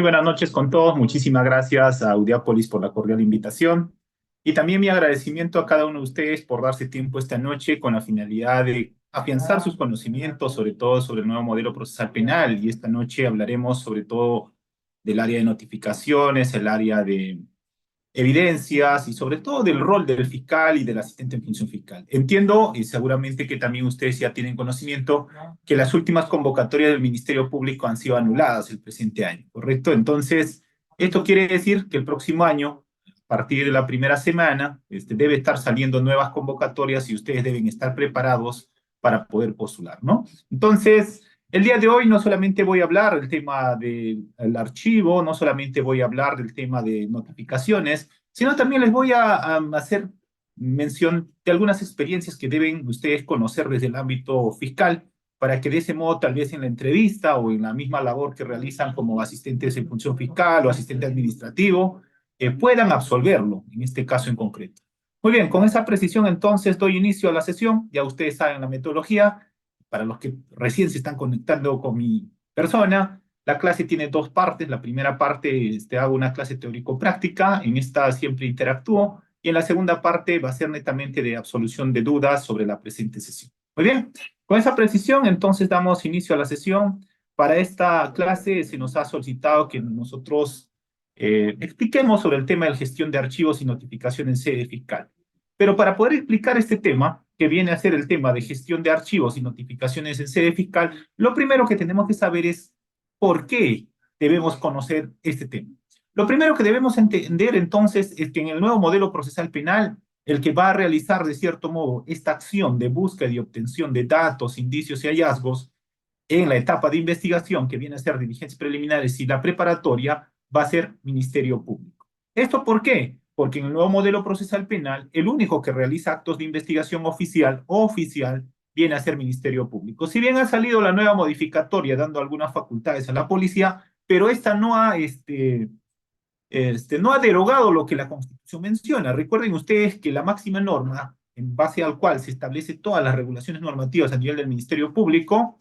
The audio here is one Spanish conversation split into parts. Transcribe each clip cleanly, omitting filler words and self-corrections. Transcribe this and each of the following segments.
buenas noches con todos. Muchísimas gracias a Audiápolis por la cordial invitación. Y también mi agradecimiento a cada uno de ustedes por darse tiempo esta noche con la finalidad de afianzar sus conocimientos, sobre todo sobre el nuevo modelo procesal penal. Y esta noche hablaremos sobre todo del área de notificaciones, el área de evidencias y sobre todo del rol del fiscal y del asistente en función fiscal. Entiendo, y seguramente que también ustedes ya tienen conocimiento, que las últimas convocatorias del Ministerio Público han sido anuladas el presente año, ¿correcto? Entonces, esto quiere decir que el próximo año, a partir de la primera semana, debe estar saliendo nuevas convocatorias y ustedes deben estar preparados para poder postular, ¿no? Entonces, el día de hoy no solamente voy a hablar del tema del archivo, no solamente voy a hablar del tema de notificaciones, sino también les voy a hacer mención de algunas experiencias que deben ustedes conocer desde el ámbito fiscal, para que de ese modo tal vez en la entrevista o en la misma labor que realizan como asistentes en función fiscal o asistente administrativo, puedan absolverlo, en este caso en concreto. Muy bien, con esa precisión entonces doy inicio a la sesión, ya ustedes saben la metodología. Para los que recién se están conectando con mi persona, la clase tiene dos partes. La primera parte, hago una clase teórico-práctica, en esta siempre interactúo, y en la segunda parte va a ser netamente de absolución de dudas sobre la presente sesión. Muy bien, con esa precisión entonces damos inicio a la sesión. Para esta clase se nos ha solicitado que nosotros expliquemos sobre el tema de la gestión de archivos y notificación en sede fiscal. Pero para poder explicar este tema, que viene a ser el tema de gestión de archivos y notificaciones en sede fiscal, lo primero que tenemos que saber es por qué debemos conocer este tema. Lo primero que debemos entender entonces es que en el nuevo modelo procesal penal, el que va a realizar de cierto modo esta acción de búsqueda y obtención de datos, indicios y hallazgos en la etapa de investigación, que viene a ser diligencias preliminares y la preparatoria, va a ser Ministerio Público. ¿Esto por qué? Porque en el nuevo modelo procesal penal, el único que realiza actos de investigación oficial o oficial viene a ser Ministerio Público. Si bien ha salido la nueva modificatoria dando algunas facultades a la policía, pero esta no ha derogado lo que la Constitución menciona. Recuerden ustedes que la máxima norma, en base al cual se establecen todas las regulaciones normativas a nivel del Ministerio Público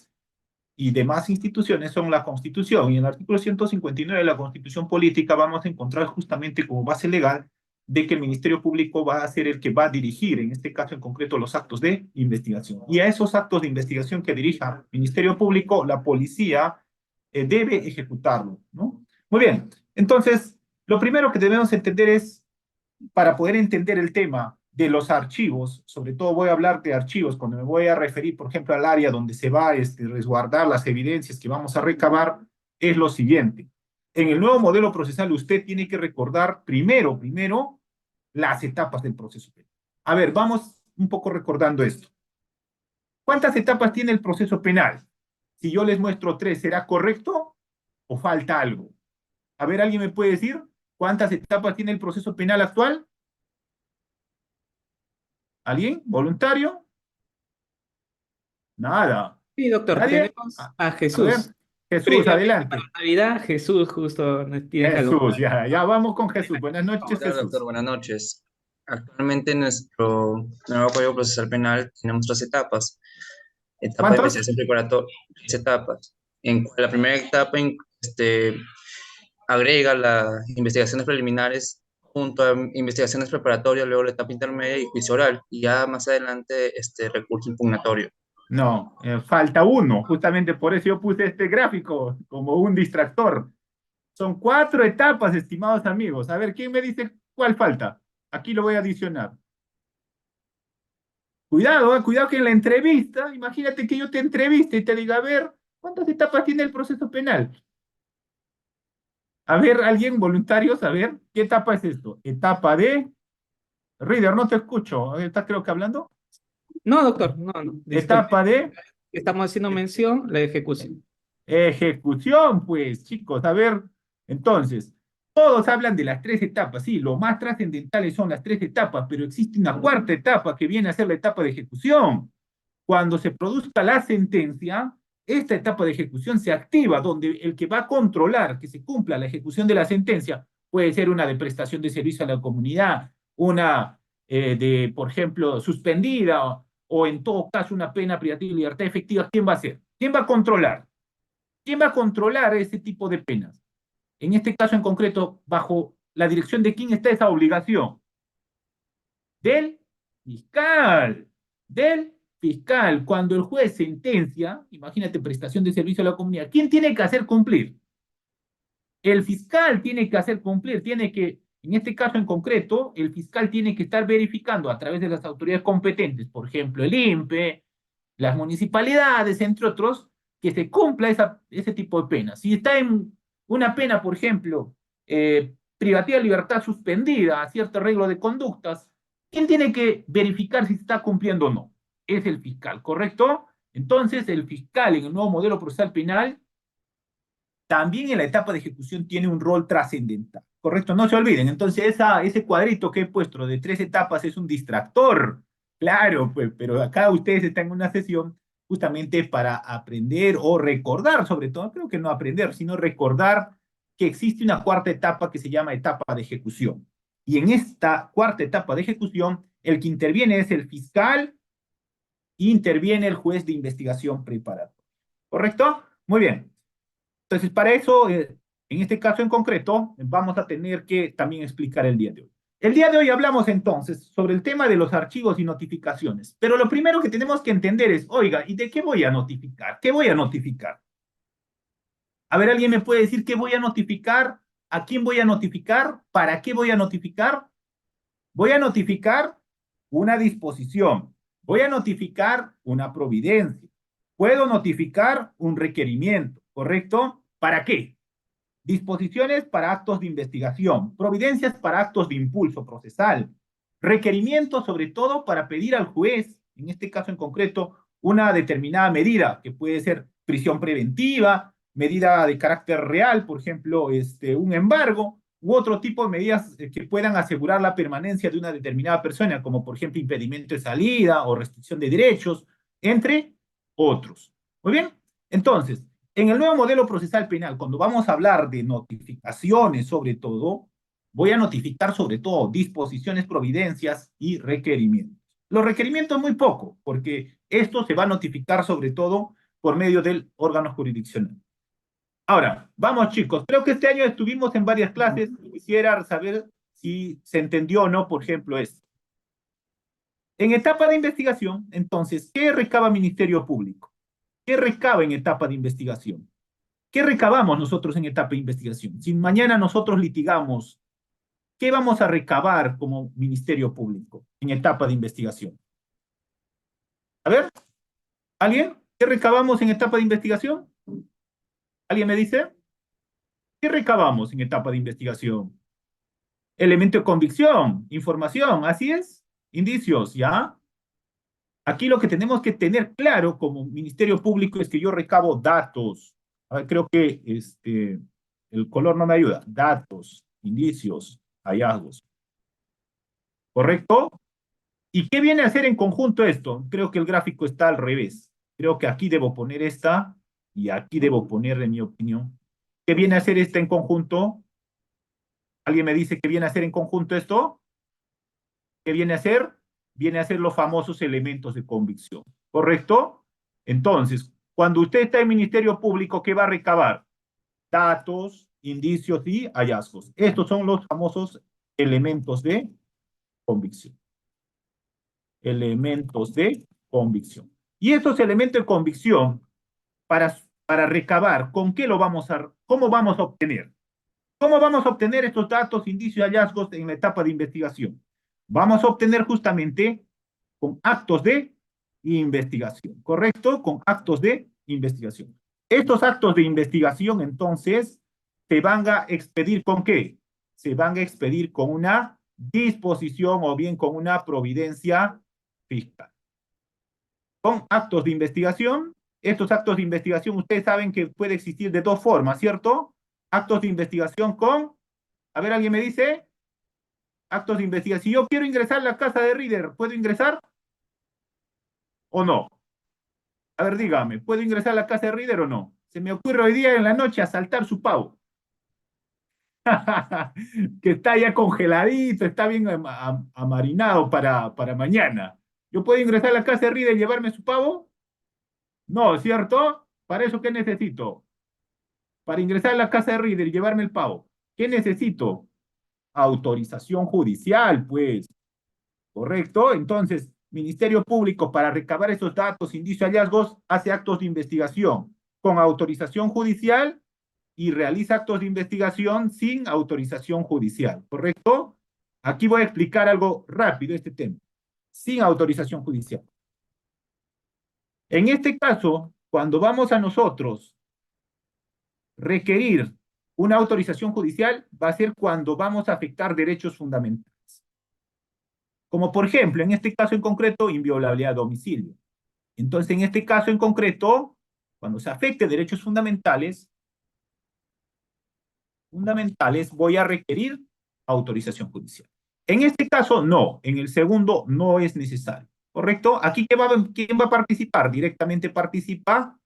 y demás instituciones, son la Constitución. Y en el artículo 159 de la Constitución Política vamos a encontrar justamente como base legal de que el Ministerio Público va a ser el que va a dirigir, en este caso en concreto, los actos de investigación. Y a esos actos de investigación que dirija el Ministerio Público, la policía debe ejecutarlo, ¿no? Muy bien, entonces, lo primero que debemos entender es, para poder entender el tema de los archivos, sobre todo voy a hablar de archivos cuando me voy a referir, por ejemplo, al área donde se va a resguardar las evidencias que vamos a recabar, es lo siguiente. En el nuevo modelo procesal usted tiene que recordar primero, las etapas del proceso penal. A ver, vamos un poco recordando esto. ¿Cuántas etapas tiene el proceso penal? Si yo les muestro tres, ¿será correcto o falta algo? A ver, ¿alguien me puede decir cuántas etapas tiene el proceso penal actual? ¿Alguien? ¿Voluntario? Nada. Sí, doctor, ¿Nadie? tenemos a A ver, Jesús. Jesús, Previamente adelante. para Navidad, Jesús justo nos tiene que Jesús, acompañar. ya vamos con Jesús. Buenas ¿Qué noches, tal, doctor? Jesús. Buenas noches. Actualmente en nuestro nuevo Código Procesal Penal tenemos tres etapas. Etapa de ¿Cuántos? investigación preparatoria, tres etapas. En la primera etapa agrega las investigaciones preliminares junto a investigaciones preparatorias, luego la etapa intermedia y juicio oral, y ya más adelante recurso impugnatorio. No, falta uno. Justamente por eso yo puse este gráfico como un distractor. Son cuatro etapas, estimados amigos. A ver, ¿quién me dice cuál falta? Aquí lo voy a adicionar. Cuidado, cuidado que en la entrevista, imagínate que yo te entreviste y te diga, a ver, ¿cuántas etapas tiene el proceso penal? A ver, alguien, voluntarios, a ver, ¿qué etapa es esto? Etapa de... Reader, no te escucho. ¿Estás creo que hablando? No, doctor, no, disculpe. Etapa de Estamos haciendo mención la ejecución. ejecución, pues, chicos. A ver, entonces, todos hablan de las tres etapas. Sí, lo más trascendentales son las tres etapas, pero existe una cuarta etapa que viene a ser la etapa de ejecución. Cuando se produzca la sentencia, esta etapa de ejecución se activa, donde el que va a controlar que se cumpla la ejecución de la sentencia puede ser una de prestación de servicio a la comunidad, una por ejemplo, suspendida, o en todo caso una pena privativa de libertad efectiva. ¿Quién va a ser? ¿Quién va a controlar? ¿Quién va a controlar ese tipo de penas? En este caso en concreto, ¿bajo la dirección de quién está esa obligación? Del fiscal. Del fiscal. Cuando el juez sentencia, imagínate prestación de servicio a la comunidad, ¿quién tiene que hacer cumplir? El fiscal tiene que hacer cumplir, tiene que, en este caso en concreto, el fiscal tiene que estar verificando a través de las autoridades competentes, por ejemplo, el INPE, las municipalidades, entre otros, que se cumpla ese tipo de pena. Si está en una pena, por ejemplo, privativa de libertad suspendida a cierto arreglo de conductas, ¿quién tiene que verificar si se está cumpliendo o no? Es el fiscal, ¿correcto? Entonces, el fiscal en el nuevo modelo procesal penal también en la etapa de ejecución tiene un rol trascendental, ¿correcto? No se olviden, entonces ese cuadrito que he puesto de 3 etapas es un distractor, claro, pues, pero acá ustedes están en una sesión justamente para aprender o recordar, sobre todo, creo que no aprender, sino recordar que existe una cuarta etapa que se llama etapa de ejecución. Y en esta cuarta etapa de ejecución, el que interviene es el fiscal, interviene el juez de investigación preparatoria, ¿correcto? Muy bien. Entonces, para eso, en este caso en concreto, vamos a tener que también explicar el día de hoy. El día de hoy hablamos entonces sobre el tema de los archivos y notificaciones, pero lo primero que tenemos que entender es, oiga, ¿y de qué voy a notificar? ¿Qué voy a notificar? A ver, ¿alguien me puede decir qué voy a notificar? ¿A quién voy a notificar? ¿Para qué voy a notificar? Voy a notificar una disposición, voy a notificar una providencia, puedo notificar un requerimiento, ¿correcto? ¿Para qué? Disposiciones para actos de investigación, providencias para actos de impulso procesal, requerimientos sobre todo para pedir al juez, en este caso en concreto, una determinada medida, que puede ser prisión preventiva, medida de carácter real, por ejemplo, un embargo, u otro tipo de medidas que puedan asegurar la permanencia de una determinada persona, como por ejemplo impedimento de salida o restricción de derechos, entre otros. Muy bien, entonces, en el nuevo modelo procesal penal, cuando vamos a hablar de notificaciones sobre todo, voy a notificar sobre todo disposiciones, providencias y requerimientos. Los requerimientos muy poco, porque esto se va a notificar sobre todo por medio del órgano jurisdiccional. Ahora, vamos chicos, creo que este año estuvimos en varias clases y quisiera saber si se entendió o no, por ejemplo, esto. En etapa de investigación, entonces, ¿qué recaba Ministerio Público? ¿Qué recaba en etapa de investigación? ¿Qué recabamos nosotros en etapa de investigación? Si mañana nosotros litigamos, ¿qué vamos a recabar como Ministerio Público en etapa de investigación? A ver, ¿alguien? ¿Qué recabamos en etapa de investigación? ¿Alguien me dice? ¿Qué recabamos en etapa de investigación? Elemento de convicción, información, así es, indicios, ¿ya? Aquí lo que tenemos que tener claro como Ministerio Público es que yo recabo datos. A ver, creo que el color no me ayuda. Datos, indicios, hallazgos. ¿Correcto? ¿Y qué viene a hacer en conjunto esto? Creo que el gráfico está al revés. Creo que aquí debo poner esta y aquí debo poner, en mi opinión. ¿Qué viene a hacer esta en conjunto? ¿Alguien me dice qué viene a hacer en conjunto esto? ¿Qué viene a hacer? Viene a ser los famosos elementos de convicción. ¿Correcto? Entonces, cuando usted está en Ministerio Público, ¿qué va a recabar? Datos, indicios y hallazgos. Estos son los famosos elementos de convicción. Elementos de convicción. Y estos elementos de convicción, para recabar, ¿con qué lo vamos a, cómo vamos a obtener? ¿Cómo vamos a obtener estos datos, indicios y hallazgos en la etapa de investigación? Vamos a obtener justamente con actos de investigación, ¿correcto? Con actos de investigación. Estos actos de investigación, entonces, se van a expedir ¿con qué? Se van a expedir con una disposición o bien con una providencia fiscal. Con actos de investigación, estos actos de investigación ustedes saben que puede existir de dos formas, ¿cierto? Actos de investigación con, a ver, ¿alguien me dice? Actos de investigación. Si yo quiero ingresar a la casa de Reader, ¿puedo ingresar? ¿O no? A ver, dígame, ¿puedo ingresar a la casa de Reader o no? Se me ocurre hoy día en la noche asaltar su pavo. Que está ya congeladito, está bien amarinado para mañana. ¿Yo puedo ingresar a la casa de Reader y llevarme su pavo? No, ¿cierto? ¿Para eso qué necesito? para ingresar a la casa de Reader y llevarme el pavo, ¿qué necesito? Autorización judicial, pues, ¿correcto? Entonces, Ministerio Público, para recabar esos datos, indicios, hallazgos, hace actos de investigación con autorización judicial y realiza actos de investigación sin autorización judicial, ¿correcto? Aquí voy a explicar algo rápido este tema. Sin autorización judicial. En este caso, cuando vamos a nosotros requerir una autorización judicial, va a ser cuando vamos a afectar derechos fundamentales. Como por ejemplo, en este caso en concreto, inviolabilidad de domicilio. Entonces, en este caso en concreto, cuando se afecte derechos fundamentales, voy a requerir autorización judicial. En este caso, no. En el segundo, no es necesario. ¿Correcto? Aquí, ¿quién va a participar? Directamente participa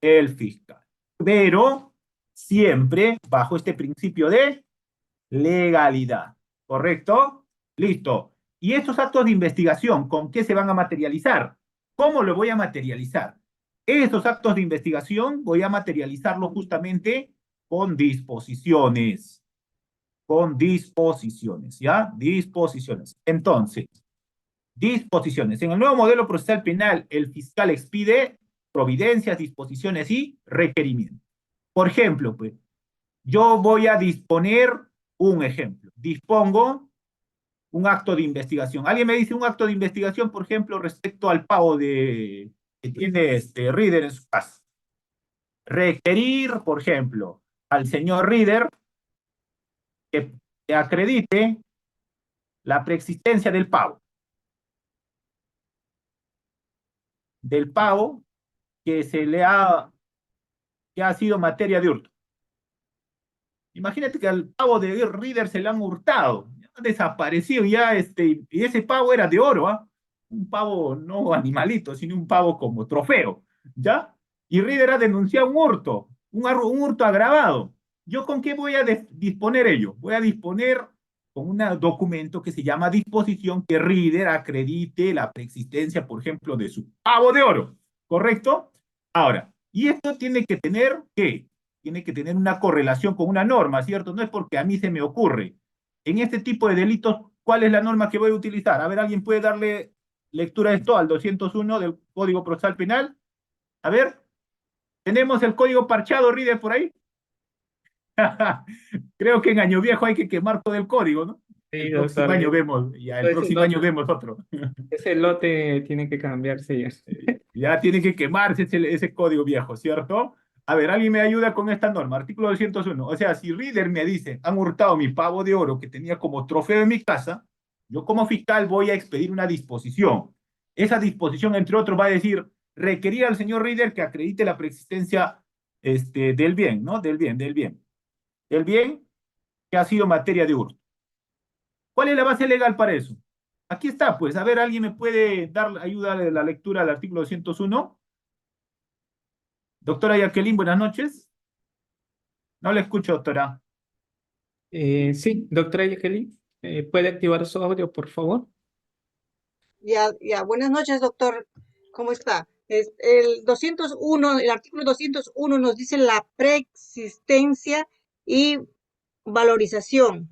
el fiscal. Pero siempre bajo este principio de legalidad. ¿Correcto? Listo. ¿Y estos actos de investigación con qué se van a materializar? ¿Cómo lo voy a materializar? Esos actos de investigación voy a materializarlos justamente con disposiciones. Con disposiciones, ¿ya? Disposiciones. Entonces, disposiciones. En el nuevo modelo procesal penal, el fiscal expide providencias, disposiciones y requerimientos. Por ejemplo, pues, yo voy a disponer un ejemplo. Dispongo un acto de investigación. Alguien me dice un acto de investigación, por ejemplo, respecto al pago que tiene Reader en su casa. Requerir, por ejemplo, al señor Reader que acredite la preexistencia del pago. Del pago que que ha sido materia de hurto. Imagínate que al pavo de Reader se le han hurtado, ha desaparecido ya, y ese pavo era de oro, ¿ah? Un pavo no animalito, sino un pavo como trofeo, ¿ya? Y Reader ha denunciado un hurto, un hurto agravado. ¿Yo con qué voy a disponer ello? Voy a disponer con un documento que se llama disposición que Reader acredite la preexistencia, por ejemplo, de su pavo de oro, ¿correcto? Ahora, y esto tiene que tener, ¿qué? Tiene que tener una correlación con una norma, ¿cierto? No es porque a mí se me ocurre. En este tipo de delitos, ¿cuál es la norma que voy a utilizar? A ver, ¿alguien puede darle lectura a esto al 201 del Código Procesal Penal? A ver, ¿tenemos el código parchado, Reader, por ahí? Creo que en Año Viejo hay que quemar todo el código, ¿no? Sí, El próximo doctor. año vemos, ya el próximo año vemos otro. Ese lote tiene que cambiarse ya. Ya tiene que quemarse ese código viejo, ¿cierto? A ver, alguien me ayuda con esta norma, artículo 201. O sea, si Reader me dice, han hurtado mi pavo de oro que tenía como trofeo en mi casa, yo como fiscal voy a expedir una disposición. Esa disposición, entre otros, va a decir, requerir al señor Reader que acredite la preexistencia del bien, ¿no? Del bien, del bien. Del bien que ha sido materia de hurto. ¿Cuál es la base legal para eso? Aquí está, pues. A ver, ¿alguien me puede dar ayuda de la lectura del artículo 201? Doctora Jacqueline, buenas noches. No le escucho, doctora. Sí, doctora Yekeli, ¿puede activar su audio, por favor? Ya, buenas noches, doctor. ¿Cómo está? El 201, el artículo 201 nos dice la preexistencia y valorización.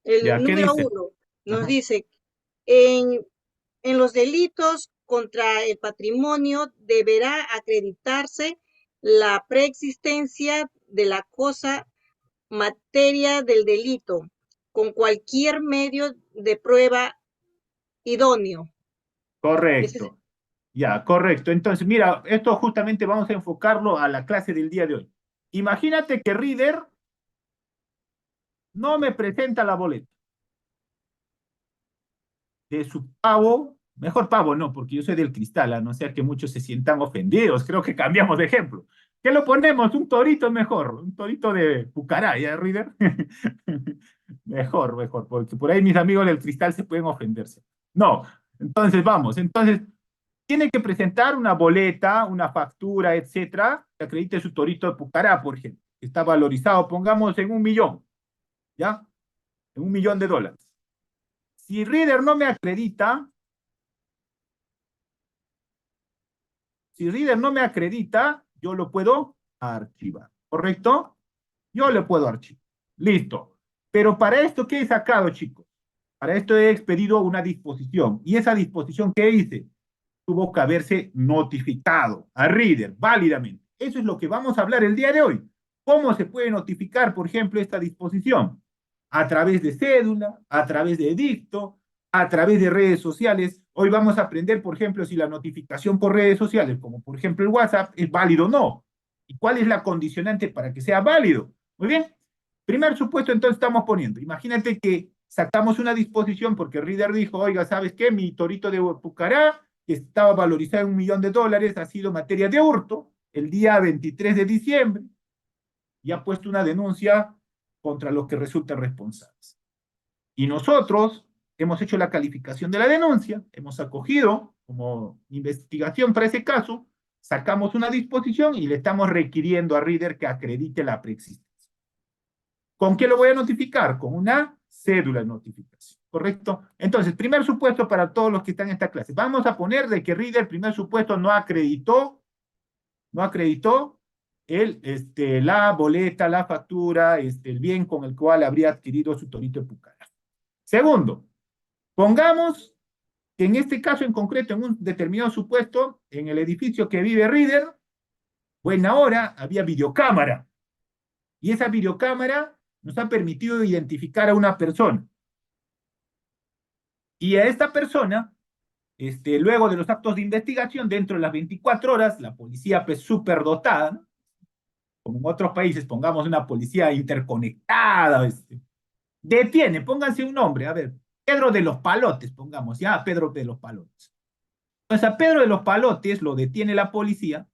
Ya, El ¿qué número dice? 1 nos Ajá. dice, en, en los delitos contra el patrimonio deberá acreditarse la preexistencia de la cosa materia del delito con cualquier medio de prueba idóneo. Ese Correcto. Ya, correcto. Entonces, mira, esto justamente vamos a enfocarlo a la clase del día de hoy. Imagínate que Reader no me presenta la boleta de su pavo, mejor pavo no, porque yo soy del cristal, a no ser que muchos se sientan ofendidos, creo que cambiamos de ejemplo. ¿Qué lo ponemos? Un torito mejor, un torito de Pucará, ¿ya, Reader? Mejor, mejor, porque por ahí mis amigos del cristal se pueden ofenderse. No, entonces vamos, entonces tiene que presentar una boleta, una factura, etcétera, que acredite su torito de Pucará, por ejemplo, que está valorizado, pongamos en 1 millón, ¿ya? En $1 millón. Si Reader no me acredita, yo lo puedo archivar, ¿correcto? Yo le puedo archivar. Listo. Pero para esto, ¿qué he sacado, chicos? Para esto he expedido una disposición. ¿Y esa disposición qué hice? Tuvo que haberse notificado a Reader válidamente. Eso es lo que vamos a hablar el día de hoy. ¿Cómo se puede notificar, por ejemplo, esta disposición? A través de cédula, a través de edicto, a través de redes sociales. Hoy vamos a aprender, por ejemplo, si la notificación por redes sociales, como por ejemplo el WhatsApp, es válido o no. ¿Y cuál es la condicionante para que sea válido? Muy bien. Primer supuesto, entonces estamos poniendo. Imagínate que sacamos una disposición porque Reader dijo, oiga, ¿sabes qué? Mi torito de Pucará, que estaba valorizado en $1.000.000, ha sido materia de hurto el día 23 de diciembre y ha puesto una denuncia contra los que resultan responsables. Y nosotros hemos hecho la calificación de la denuncia, hemos acogido como investigación para ese caso, sacamos una disposición y le estamos requiriendo a Reader que acredite la preexistencia. ¿Con qué lo voy a notificar? Con una cédula de notificación, ¿correcto? Entonces, primer supuesto para todos los que están en esta clase. Vamos a poner de que Reader, primer supuesto, no acreditó la boleta, la factura, el bien con el cual habría adquirido su torito de Pucará. Segundo, pongamos que en este caso en concreto, en un determinado supuesto, en el edificio que vive Reader, buena hora, había videocámara. Y esa videocámara nos ha permitido identificar a una persona. Y a esta persona, luego de los actos de investigación, dentro de las 24 horas, la policía pues súper dotada, ¿no? Como en otros países, pongamos una policía interconectada, detiene, pónganse un nombre, a ver, Pedro de los Palotes, pongamos, ya, Pedro de los Palotes. Entonces a Pedro de los Palotes lo detiene la policía,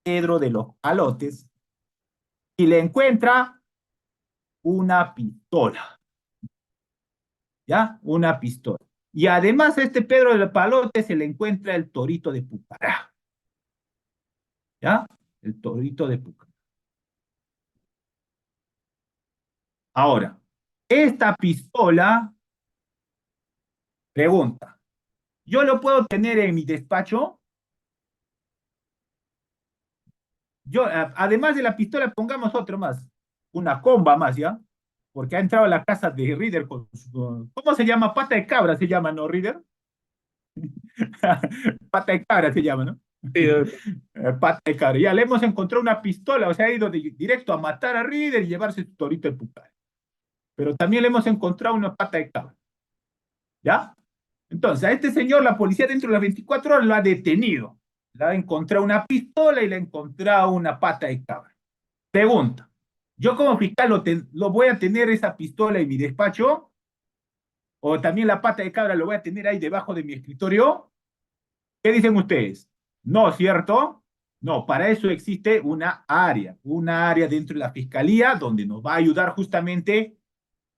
Pedro de los Palotes, y le encuentra una pistola. ¿Ya? Una pistola. Y además a este Pedro del Palote se le encuentra el torito de Pucará. ¿Ya? El torito de Pucará. Ahora, esta pistola, pregunta, ¿yo lo puedo tener en mi despacho? Yo, además de la pistola, pongamos otro más, una comba más, ¿ya? Porque ha entrado a la casa de Reader con su, ¿cómo se llama? Pata de cabra se llama, ¿no, Reader? Pata de cabra se llama, ¿no? Sí, doctor. Pata de cabra. Ya le hemos encontrado una pistola, o sea, ha ido directo a matar a Reader y llevarse su torito de Pucará. Pero también le hemos encontrado una pata de cabra. ¿Ya? Entonces, a este señor la policía dentro de las 24 horas lo ha detenido. Le ha encontrado una pistola y le ha encontrado una pata de cabra. Pregunta, ¿yo como fiscal lo voy a tener esa pistola en mi despacho? ¿O también la pata de cabra lo voy a tener ahí debajo de mi escritorio? ¿Qué dicen ustedes? No, ¿cierto? No, para eso existe una área dentro de la fiscalía donde nos va a ayudar justamente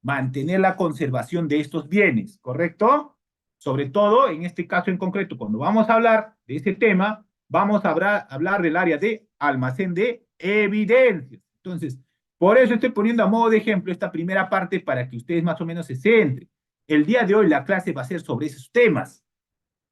mantener la conservación de estos bienes, ¿correcto? Sobre todo, en este caso en concreto, cuando vamos a hablar de este tema, vamos a hablar del área de almacén de evidencias. Entonces, por eso estoy poniendo a modo de ejemplo esta primera parte para que ustedes más o menos se centren. El día de hoy la clase va a ser sobre esos temas.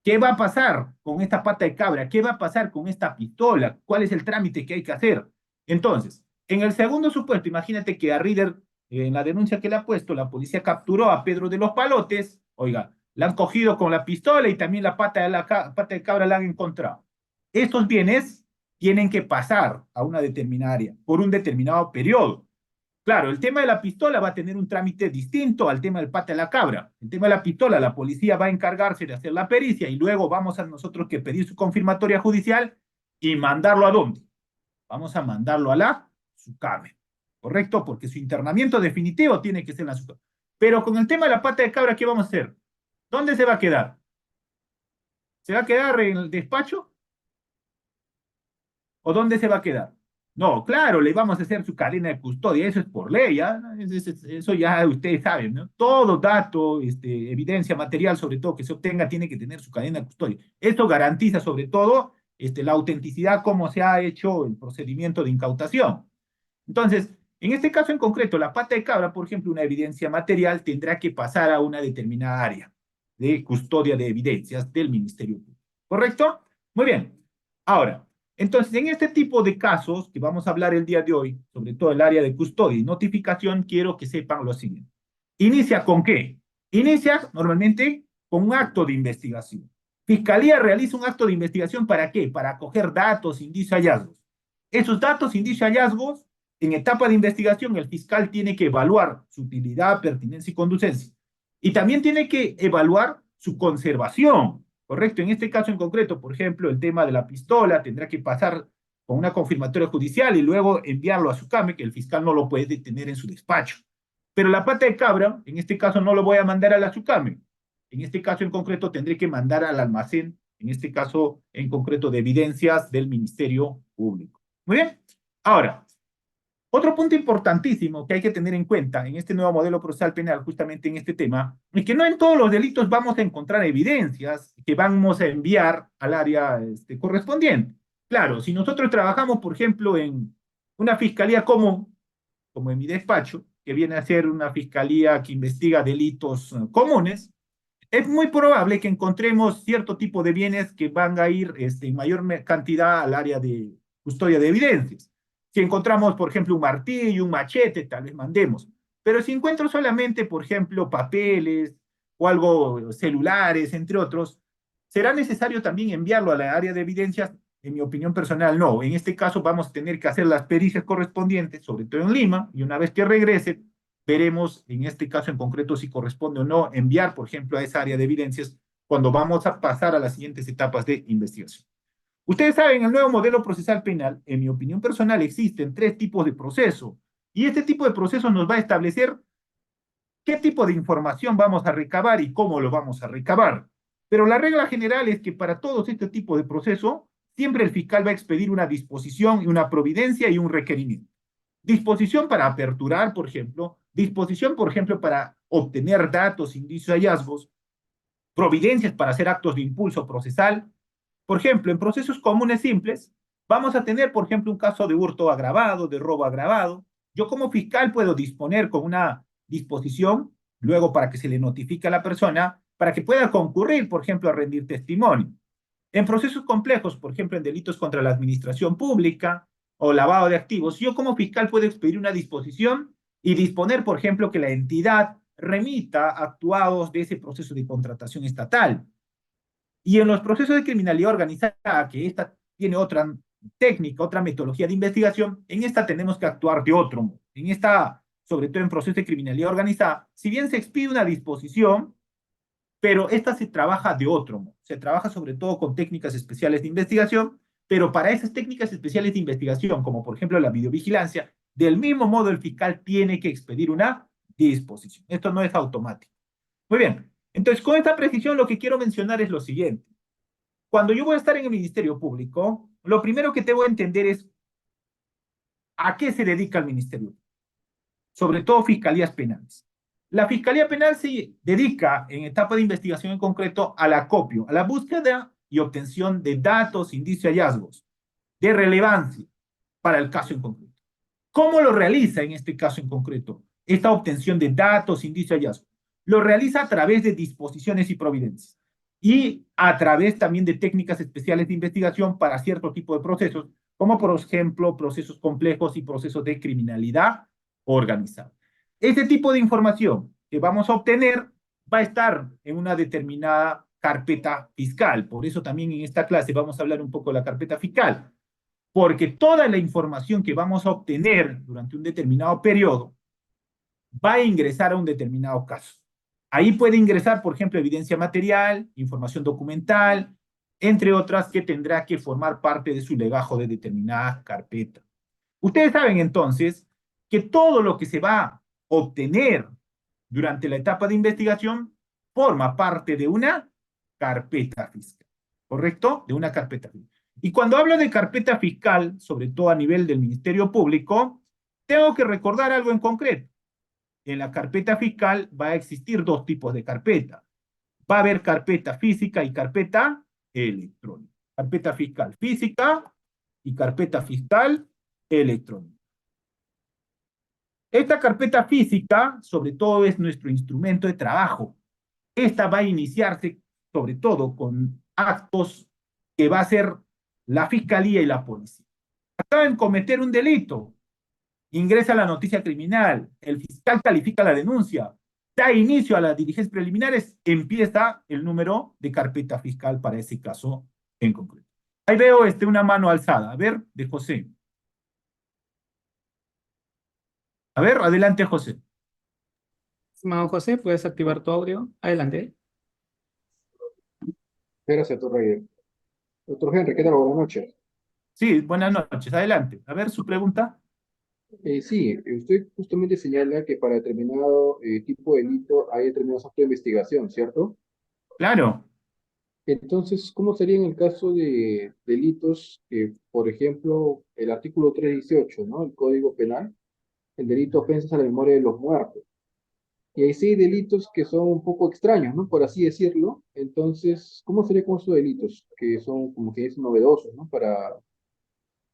¿Qué va a pasar con esta pata de cabra? ¿Qué va a pasar con esta pistola? ¿Cuál es el trámite que hay que hacer? Entonces, en el segundo supuesto, imagínate que a Reader, en la denuncia que le ha puesto, la policía capturó a Pedro de los Palotes, oiga, la han cogido con la pistola y también la pata de cabra la han encontrado. Estos bienes tienen que pasar a una determinada área por un determinado periodo. Claro, el tema de la pistola va a tener un trámite distinto al tema del pata de la cabra. El tema de la pistola, la policía va a encargarse de hacer la pericia y luego vamos a nosotros que pedir su confirmatoria judicial y mandarlo ¿a dónde? Vamos a mandarlo a la SUCAME, ¿correcto? Porque su internamiento definitivo tiene que ser en la SUCAME. Pero con el tema de la pata de cabra, ¿qué vamos a hacer? ¿Dónde se va a quedar? ¿Se va a quedar en el despacho? ¿O dónde se va a quedar? No, claro, le vamos a hacer su cadena de custodia, eso es por ley, ¿ya? Eso ya ustedes saben, ¿no? Todo dato, evidencia material, sobre todo que se obtenga, tiene que tener su cadena de custodia. Esto garantiza, sobre todo, la autenticidad, cómo se ha hecho el procedimiento de incautación. Entonces, en este caso en concreto, la pata de cabra, por ejemplo, una evidencia material tendrá que pasar a una determinada área de custodia de evidencias del Ministerio Público. ¿Correcto? Muy bien. Ahora, Entonces, en este tipo de casos que vamos a hablar el día de hoy, sobre todo el área de custodia y notificación, quiero que sepan lo siguiente. ¿Inicia con qué? Inicia normalmente con un acto de investigación. Fiscalía realiza un acto de investigación ¿para qué? Para coger datos, indicios, hallazgos. Esos datos, indicios, hallazgos, en etapa de investigación, el fiscal tiene que evaluar su utilidad, pertinencia y conducencia. Y también tiene que evaluar su conservación, ¿correcto? En este caso en concreto, por ejemplo, el tema de la pistola tendrá que pasar con una confirmatoria judicial y luego enviarlo a su CAME, que el fiscal no lo puede tener en su despacho. Pero la pata de cabra, en este caso no lo voy a mandar a la SUCAME. En este caso en concreto tendré que mandar al almacén, en este caso en concreto de evidencias del Ministerio Público. Muy bien. Ahora, otro punto importantísimo que hay que tener en cuenta en este nuevo modelo procesal penal, justamente en este tema, es que no en todos los delitos vamos a encontrar evidencias que vamos a enviar al área correspondiente. Claro, si nosotros trabajamos, por ejemplo, en una fiscalía común, como en mi despacho, que viene a ser una fiscalía que investiga delitos comunes, es muy probable que encontremos cierto tipo de bienes que van a ir en mayor cantidad al área de custodia de evidencias. Si encontramos, por ejemplo, un martillo, un machete, tal vez mandemos. Pero si encuentro solamente, por ejemplo, papeles o algo, celulares, entre otros, ¿será necesario también enviarlo a la área de evidencias? En mi opinión personal, no. En este caso vamos a tener que hacer las pericias correspondientes, sobre todo en Lima, y una vez que regrese, veremos en este caso en concreto si corresponde o no enviar, por ejemplo, a esa área de evidencias cuando vamos a pasar a las siguientes etapas de investigación. Ustedes saben, el nuevo modelo procesal penal, en mi opinión personal, existen 3 tipos de proceso, y este tipo de proceso nos va a establecer qué tipo de información vamos a recabar y cómo lo vamos a recabar. Pero la regla general es que para todos este tipo de proceso, siempre el fiscal va a expedir una disposición y una providencia y un requerimiento. Disposición para aperturar, por ejemplo, disposición, por ejemplo, para obtener datos, indicios, hallazgos, providencias para hacer actos de impulso procesal. Por ejemplo, en procesos comunes simples, vamos a tener, por ejemplo, un caso de hurto agravado, de robo agravado. Yo como fiscal puedo disponer con una disposición, luego para que se le notifique a la persona, para que pueda concurrir, por ejemplo, a rendir testimonio. En procesos complejos, por ejemplo, en delitos contra la administración pública o lavado de activos, yo como fiscal puedo expedir una disposición y disponer, por ejemplo, que la entidad remita actuados de ese proceso de contratación estatal. Y en los procesos de criminalidad organizada, que esta tiene otra técnica, otra metodología de investigación, en esta tenemos que actuar de otro modo. En esta, sobre todo en procesos de criminalidad organizada, si bien se expide una disposición, pero esta se trabaja de otro modo. Se trabaja sobre todo con técnicas especiales de investigación, pero para esas técnicas especiales de investigación, como por ejemplo la videovigilancia, del mismo modo el fiscal tiene que expedir una disposición. Esto no es automático. Muy bien. Entonces, con esta precisión lo que quiero mencionar es lo siguiente. Cuando yo voy a estar en el Ministerio Público, lo primero que debo entender es a qué se dedica el Ministerio, sobre todo fiscalías penales. La Fiscalía Penal se dedica, en etapa de investigación en concreto, al acopio, a la búsqueda y obtención de datos, indicios y hallazgos de relevancia para el caso en concreto. ¿Cómo lo realiza en este caso en concreto? Esta obtención de datos, indicios y hallazgos. Lo realiza a través de disposiciones y providencias y a través también de técnicas especiales de investigación para cierto tipo de procesos, como por ejemplo procesos complejos y procesos de criminalidad organizada. Este tipo de información que vamos a obtener va a estar en una determinada carpeta fiscal. Por eso también en esta clase vamos a hablar un poco de la carpeta fiscal, porque toda la información que vamos a obtener durante un determinado periodo va a ingresar a un determinado caso. Ahí puede ingresar, por ejemplo, evidencia material, información documental, entre otras que tendrá que formar parte de su legajo de determinada carpeta. Ustedes saben entonces que todo lo que se va a obtener durante la etapa de investigación forma parte de una carpeta fiscal, ¿correcto? De una carpeta fiscal. Y cuando hablo de carpeta fiscal, sobre todo a nivel del Ministerio Público, tengo que recordar algo en concreto. En la carpeta fiscal va a existir 2 tipos de carpeta. Va a haber carpeta física y carpeta electrónica. Carpeta fiscal física y carpeta fiscal electrónica. Esta carpeta física, sobre todo, es nuestro instrumento de trabajo. Esta va a iniciarse, sobre todo, con actos que va a ser la fiscalía y la policía. Acaban de cometer un delito, ingresa la noticia criminal, el fiscal califica la denuncia, da inicio a las diligencias preliminares, empieza el número de carpeta fiscal para ese caso en concreto. Ahí veo una mano alzada. A ver, de José. A ver, adelante, José. Estimado José, puedes activar tu audio. Adelante. Gracias, doctor Reyes. Doctor Henry, ¿qué tal? Buenas noches. Sí, buenas noches, adelante. A ver, su pregunta. Sí, usted justamente señala que para determinado tipo de delito hay determinados actos de investigación, ¿cierto? Claro. Entonces, ¿cómo sería en el caso de delitos que, por ejemplo, el artículo 318, ¿no? El Código Penal, el delito ofensas a la memoria de los muertos? Y ahí sí hay delitos que son un poco extraños, ¿no? Por así decirlo. Entonces, ¿cómo sería con esos delitos que son, como que es novedosos, ¿no? Para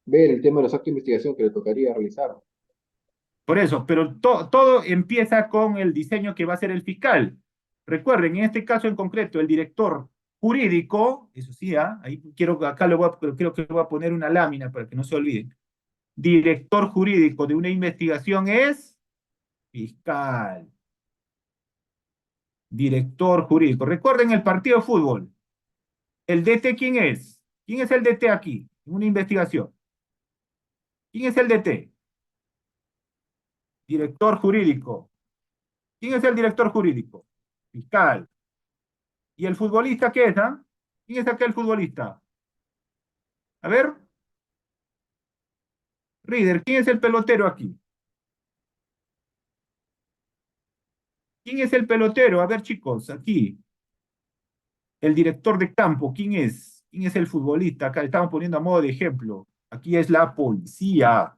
ver el tema de los actos de investigación que le tocaría realizar. Por eso, pero todo empieza con el diseño que va a hacer el fiscal. Recuerden, en este caso en concreto, el director jurídico, eso sí, ahí acá creo que voy a poner una lámina para que no se olviden. Director jurídico de una investigación es fiscal. Director jurídico. Recuerden el partido de fútbol. ¿El DT quién es? ¿Quién es el DT aquí? En una investigación. ¿Quién es el DT? Director jurídico. ¿Quién es el director jurídico? Fiscal. ¿Y el futbolista qué es? ¿Quién es aquel futbolista? A ver. Reader, ¿quién es el pelotero aquí? ¿Quién es el pelotero? A ver, chicos, aquí. El director de campo, ¿quién es? ¿Quién es el futbolista? Acá estamos poniendo a modo de ejemplo. Aquí es la policía.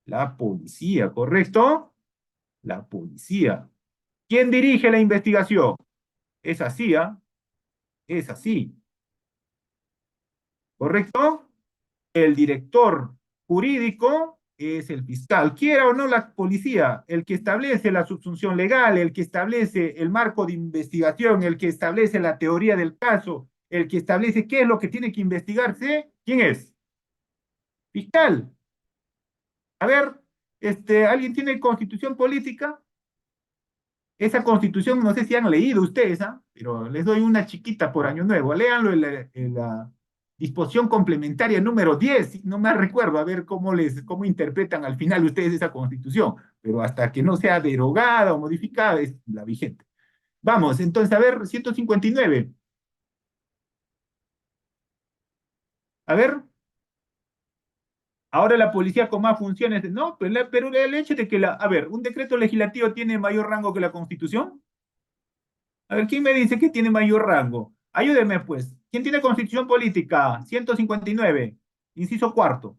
La policía, ¿correcto? La policía. ¿Quién dirige la investigación? Es así, Es así. ¿Correcto? El director jurídico es el fiscal, quiera o no la policía, el que establece la subsunción legal, el que establece el marco de investigación, el que establece la teoría del caso, el que establece qué es lo que tiene que investigarse. ¿Quién es? Fiscal. A ver, ¿alguien tiene constitución política? Esa constitución, no sé si han leído ustedes, pero les doy una chiquita por año nuevo. Léanlo en la disposición complementaria número 10, no me recuerdo, a ver cómo interpretan al final ustedes esa constitución, pero hasta que no sea derogada o modificada es la vigente. Vamos, entonces, a ver, 159. A ver, ahora la policía con más funciones, no, pero el hecho de que a ver, un decreto legislativo tiene mayor rango que la constitución. A ver, ¿quién me dice que tiene mayor rango? Ayúdeme, pues. ¿Quién tiene constitución política? 159, inciso cuarto.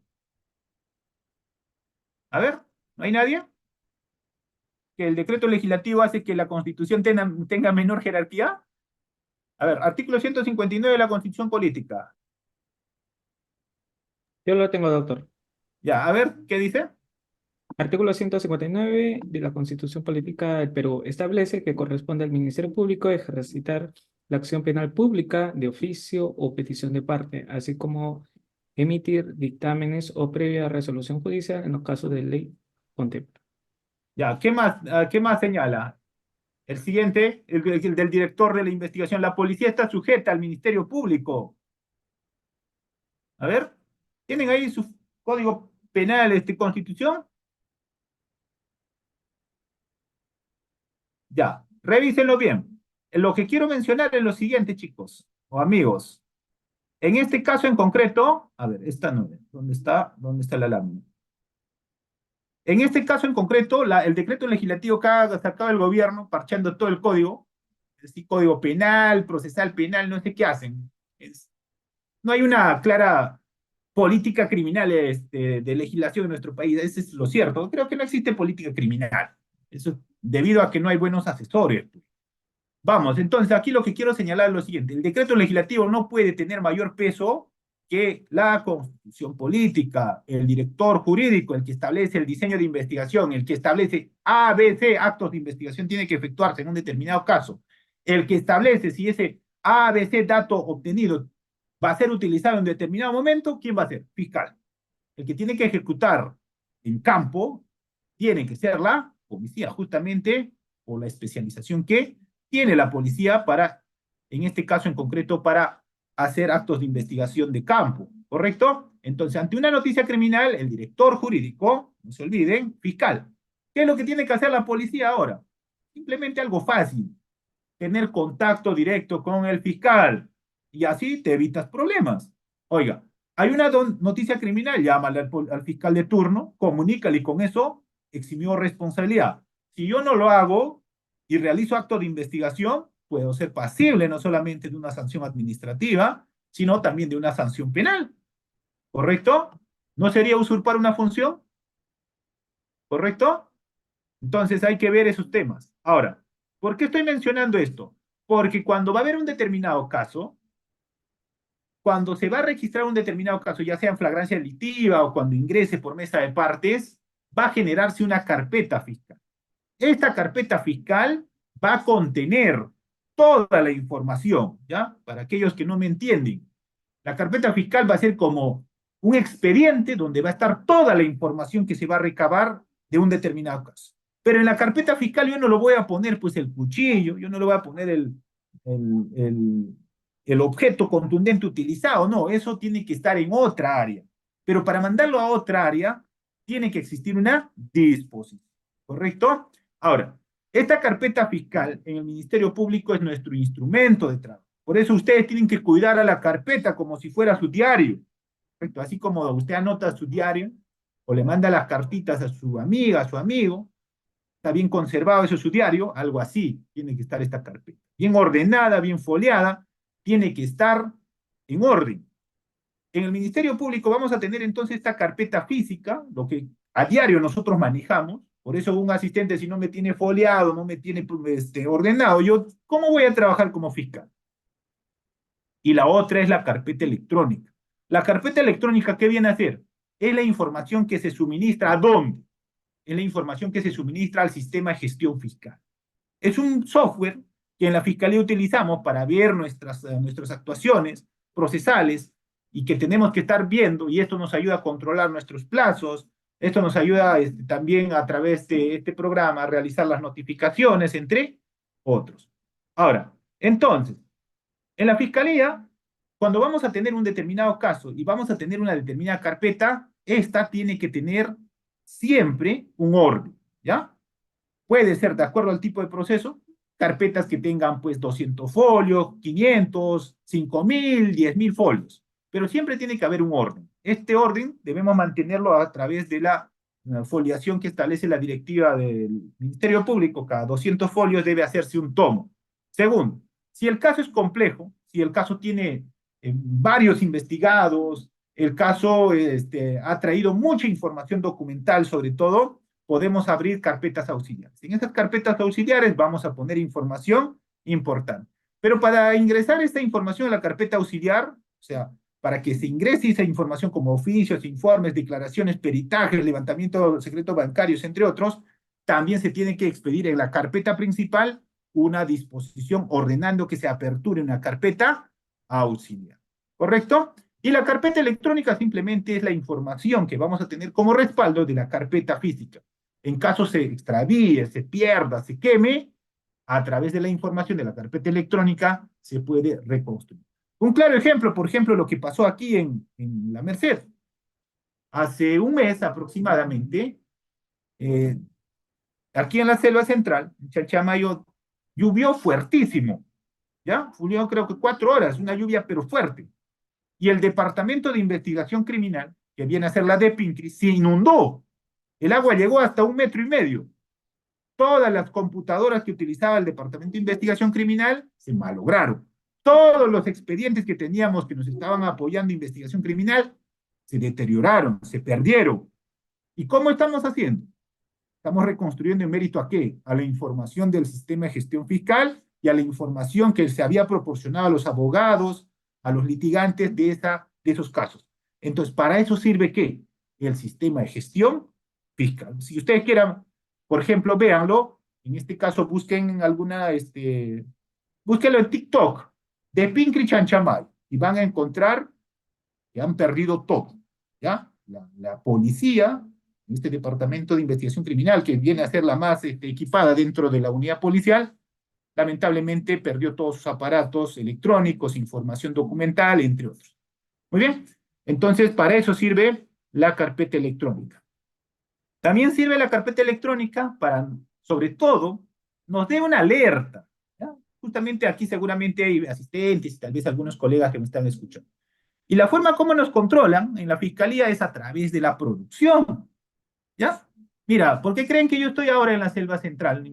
A ver, ¿no hay nadie? ¿Que el decreto legislativo hace que la constitución tenga menor jerarquía? A ver, artículo 159 de la constitución política. Yo lo tengo, doctor. Ya, a ver, ¿qué dice? Artículo 159 de la Constitución Política del Perú establece que corresponde al Ministerio Público ejercitar la acción penal pública de oficio o petición de parte, así como emitir dictámenes o previa resolución judicial en los casos de ley contempla. Ya, qué más señala? El siguiente, el del director de la investigación. La policía está sujeta al Ministerio Público. A ver, ¿tienen ahí su código penal, constitución? Ya, revísenlo bien. Lo que quiero mencionar es lo siguiente, chicos, o amigos. En este caso en concreto, a ver, esta no, ¿dónde está? ¿Dónde está la lámina? En este caso en concreto, el decreto legislativo que ha sacado el gobierno, parchando todo el código, es decir, código penal, procesal penal, no sé qué hacen. No hay una clara política criminal de legislación en nuestro país, eso es lo cierto. Creo que no existe política criminal. Eso es debido a que no hay buenos asesores. Vamos, entonces aquí lo que quiero señalar es lo siguiente. El decreto legislativo no puede tener mayor peso que la constitución política, el director jurídico, el que establece el diseño de investigación, el que establece A, B, C, actos de investigación tiene que efectuarse en un determinado caso, el que establece si ese A, B, C dato obtenido va a ser utilizado en determinado momento, ¿quién va a ser? Fiscal. El que tiene que ejecutar en campo tiene que ser la policía, justamente por la especialización que tiene la policía para, en este caso en concreto, para hacer actos de investigación de campo, ¿correcto? Entonces, ante una noticia criminal, el director jurídico, no se olviden, fiscal. ¿Qué es lo que tiene que hacer la policía ahora? Simplemente algo fácil, tener contacto directo con el fiscal y así te evitas problemas. Oiga, hay una noticia criminal, llámale al fiscal de turno, comunícale y con eso eximió responsabilidad. Si yo no lo hago y realizo acto de investigación, puedo ser pasible no solamente de una sanción administrativa, sino también de una sanción penal. ¿Correcto? ¿No sería usurpar una función? ¿Correcto? Entonces hay que ver esos temas. Ahora, ¿por qué estoy mencionando esto? Porque cuando va a haber un determinado caso, cuando se va a registrar un determinado caso, ya sea en flagrancia delictiva o cuando ingrese por mesa de partes, va a generarse una carpeta fiscal. Esta carpeta fiscal va a contener toda la información, ¿ya? Para aquellos que no me entienden, la carpeta fiscal va a ser como un expediente donde va a estar toda la información que se va a recabar de un determinado caso. Pero en la carpeta fiscal yo no lo voy a poner pues el cuchillo, yo no le voy a poner el, el, el objeto contundente utilizado, no, eso tiene que estar en otra área. Pero para mandarlo a otra área, tiene que existir una disposición, ¿correcto? Ahora, esta carpeta fiscal en el Ministerio Público es nuestro instrumento de trabajo. Por eso ustedes tienen que cuidar a la carpeta como si fuera su diario, ¿correcto? Así como usted anota su diario o le manda las cartitas a su amiga, a su amigo, está bien conservado eso su diario, algo así tiene que estar esta carpeta. Bien ordenada, bien foliada, tiene que estar en orden. En el Ministerio Público vamos a tener entonces esta carpeta física, lo que a diario nosotros manejamos. Por eso un asistente, si no me tiene foliado, no me tiene ordenado, yo, ¿cómo voy a trabajar como fiscal? Y la otra es la carpeta electrónica. La carpeta electrónica, ¿qué viene a hacer? Es la información que se suministra ¿a dónde? Es la información que se suministra al sistema de gestión fiscal. Es un software que en la Fiscalía utilizamos para ver nuestras actuaciones procesales y que tenemos que estar viendo, y esto nos ayuda a controlar nuestros plazos, esto nos ayuda también a través de este programa a realizar las notificaciones, entre otros. Ahora, entonces, en la Fiscalía, cuando vamos a tener un determinado caso y vamos a tener una determinada carpeta, esta tiene que tener siempre un orden, ¿ya? Puede ser de acuerdo al tipo de proceso, carpetas que tengan pues 200 folios, 500, 5.000, 10.000 folios, pero siempre tiene que haber un orden. Este orden debemos mantenerlo a través de la foliación que establece la directiva del Ministerio Público. Cada 200 folios debe hacerse un tomo. Segundo, si el caso es complejo, si el caso tiene varios investigados, el caso ha traído mucha información documental sobre todo, podemos abrir carpetas auxiliares. En esas carpetas auxiliares vamos a poner información importante. Pero para ingresar esta información a la carpeta auxiliar, o sea, para que se ingrese esa información como oficios, informes, declaraciones, peritajes, levantamiento de secretos bancarios, entre otros, también se tiene que expedir en la carpeta principal una disposición ordenando que se aperture una carpeta auxiliar. ¿Correcto? Y la carpeta electrónica simplemente es la información que vamos a tener como respaldo de la carpeta física. En caso se extravíe, se pierda, se queme, a través de la información de la carpeta electrónica se puede reconstruir. Un claro ejemplo, por ejemplo, lo que pasó aquí en La Merced. Hace un mes aproximadamente, aquí en la selva central, en Chachamayo, llovió fuertísimo, ¿ya? Llovió creo que 4 horas, una lluvia pero fuerte. Y el Departamento de Investigación Criminal, que viene a ser la DEPINCRI, se inundó. El agua llegó hasta 1,5 metros. Todas las computadoras que utilizaba el Departamento de Investigación Criminal se malograron. Todos los expedientes que teníamos que nos estaban apoyando en investigación criminal se deterioraron, se perdieron. ¿Y cómo estamos haciendo? Estamos reconstruyendo en mérito a qué? A la información del sistema de gestión fiscal y a la información que se había proporcionado a los abogados, a los litigantes de esos casos. Entonces, ¿para eso sirve qué? El sistema de gestión fiscal. Si ustedes quieran, por ejemplo, véanlo, en este caso busquen búsquenlo en TikTok, DEPINCRI Chanchamay. y van a encontrar que han perdido todo, ¿ya? La policía, este departamento de investigación criminal, que viene a ser la más equipada dentro de la unidad policial, lamentablemente perdió todos sus aparatos electrónicos, información documental, entre otros. Muy bien, entonces para eso sirve la carpeta electrónica. También sirve la carpeta electrónica para, sobre todo, nos dé una alerta, ¿ya? Justamente aquí seguramente hay asistentes y tal vez algunos colegas que me están escuchando. Y la forma como nos controlan en la fiscalía es a través de la producción, ¿ya? Mira, ¿por qué creen que yo estoy ahora en la selva central?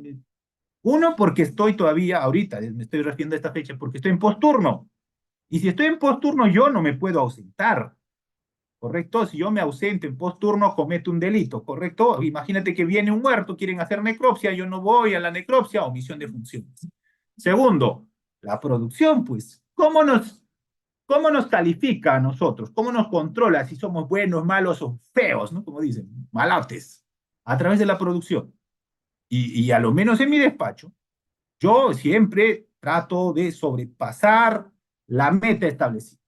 Uno, porque estoy todavía, ahorita, me estoy refiriendo a esta fecha, porque estoy en posturno. Y si estoy en posturno, yo no me puedo ausentar, ¿correcto? Si yo me ausento en posturno, cometo un delito, ¿correcto? Imagínate que viene un muerto, quieren hacer necropsia, yo no voy a la necropsia, omisión de funciones. Segundo, la producción, pues, ¿cómo nos califica a nosotros? ¿Cómo nos controla si somos buenos, malos o feos, ¿no? Como dicen, malotes, a través de la producción. Y a lo menos en mi despacho, yo siempre trato de sobrepasar la meta establecida.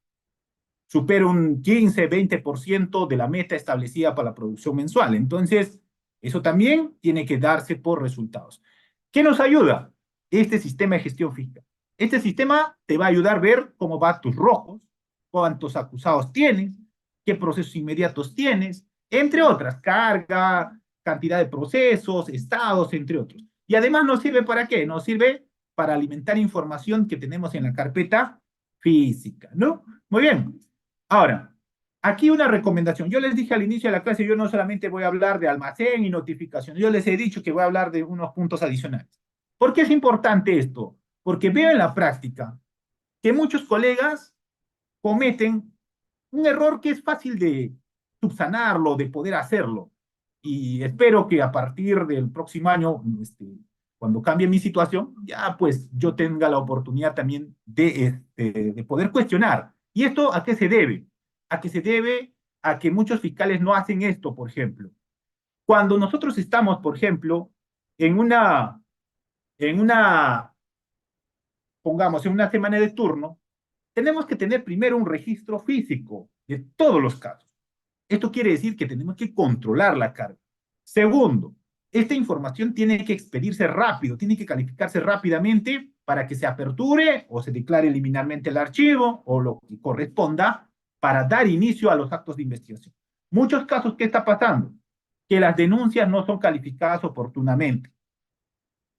Supero un 15, 20% de la meta establecida para la producción mensual. Entonces, eso también tiene que darse por resultados. ¿Qué nos ayuda? Este sistema de gestión fiscal. Este sistema te va a ayudar a ver cómo van tus rojos, cuántos acusados tienes, qué procesos inmediatos tienes, entre otras, carga, cantidad de procesos, estados, entre otros. Y además nos sirve para qué? Nos sirve para alimentar información que tenemos en la carpeta física, ¿no? Muy bien. Ahora, aquí una recomendación. Yo les dije al inicio de la clase, yo no solamente voy a hablar de almacén y notificación, yo les he dicho que voy a hablar de unos puntos adicionales. ¿Por qué es importante esto? Porque veo en la práctica que muchos colegas cometen un error que es fácil de subsanarlo, de poder hacerlo. Y espero que a partir del próximo año, cuando cambie mi situación, ya pues yo tenga la oportunidad también de poder cuestionar. ¿Y esto a qué se debe? A que se debe a que muchos fiscales no hacen esto, por ejemplo. Cuando nosotros estamos, por ejemplo, en una, pongamos, en una semana de turno, tenemos que tener primero un registro físico de todos los casos. Esto quiere decir que tenemos que controlar la carga. Segundo, esta información tiene que expedirse rápido, tiene que calificarse rápidamente para que se aperture o se declare liminalmente el archivo o lo que corresponda para dar inicio a los actos de investigación. Muchos casos, ¿qué está pasando? Que las denuncias no son calificadas oportunamente.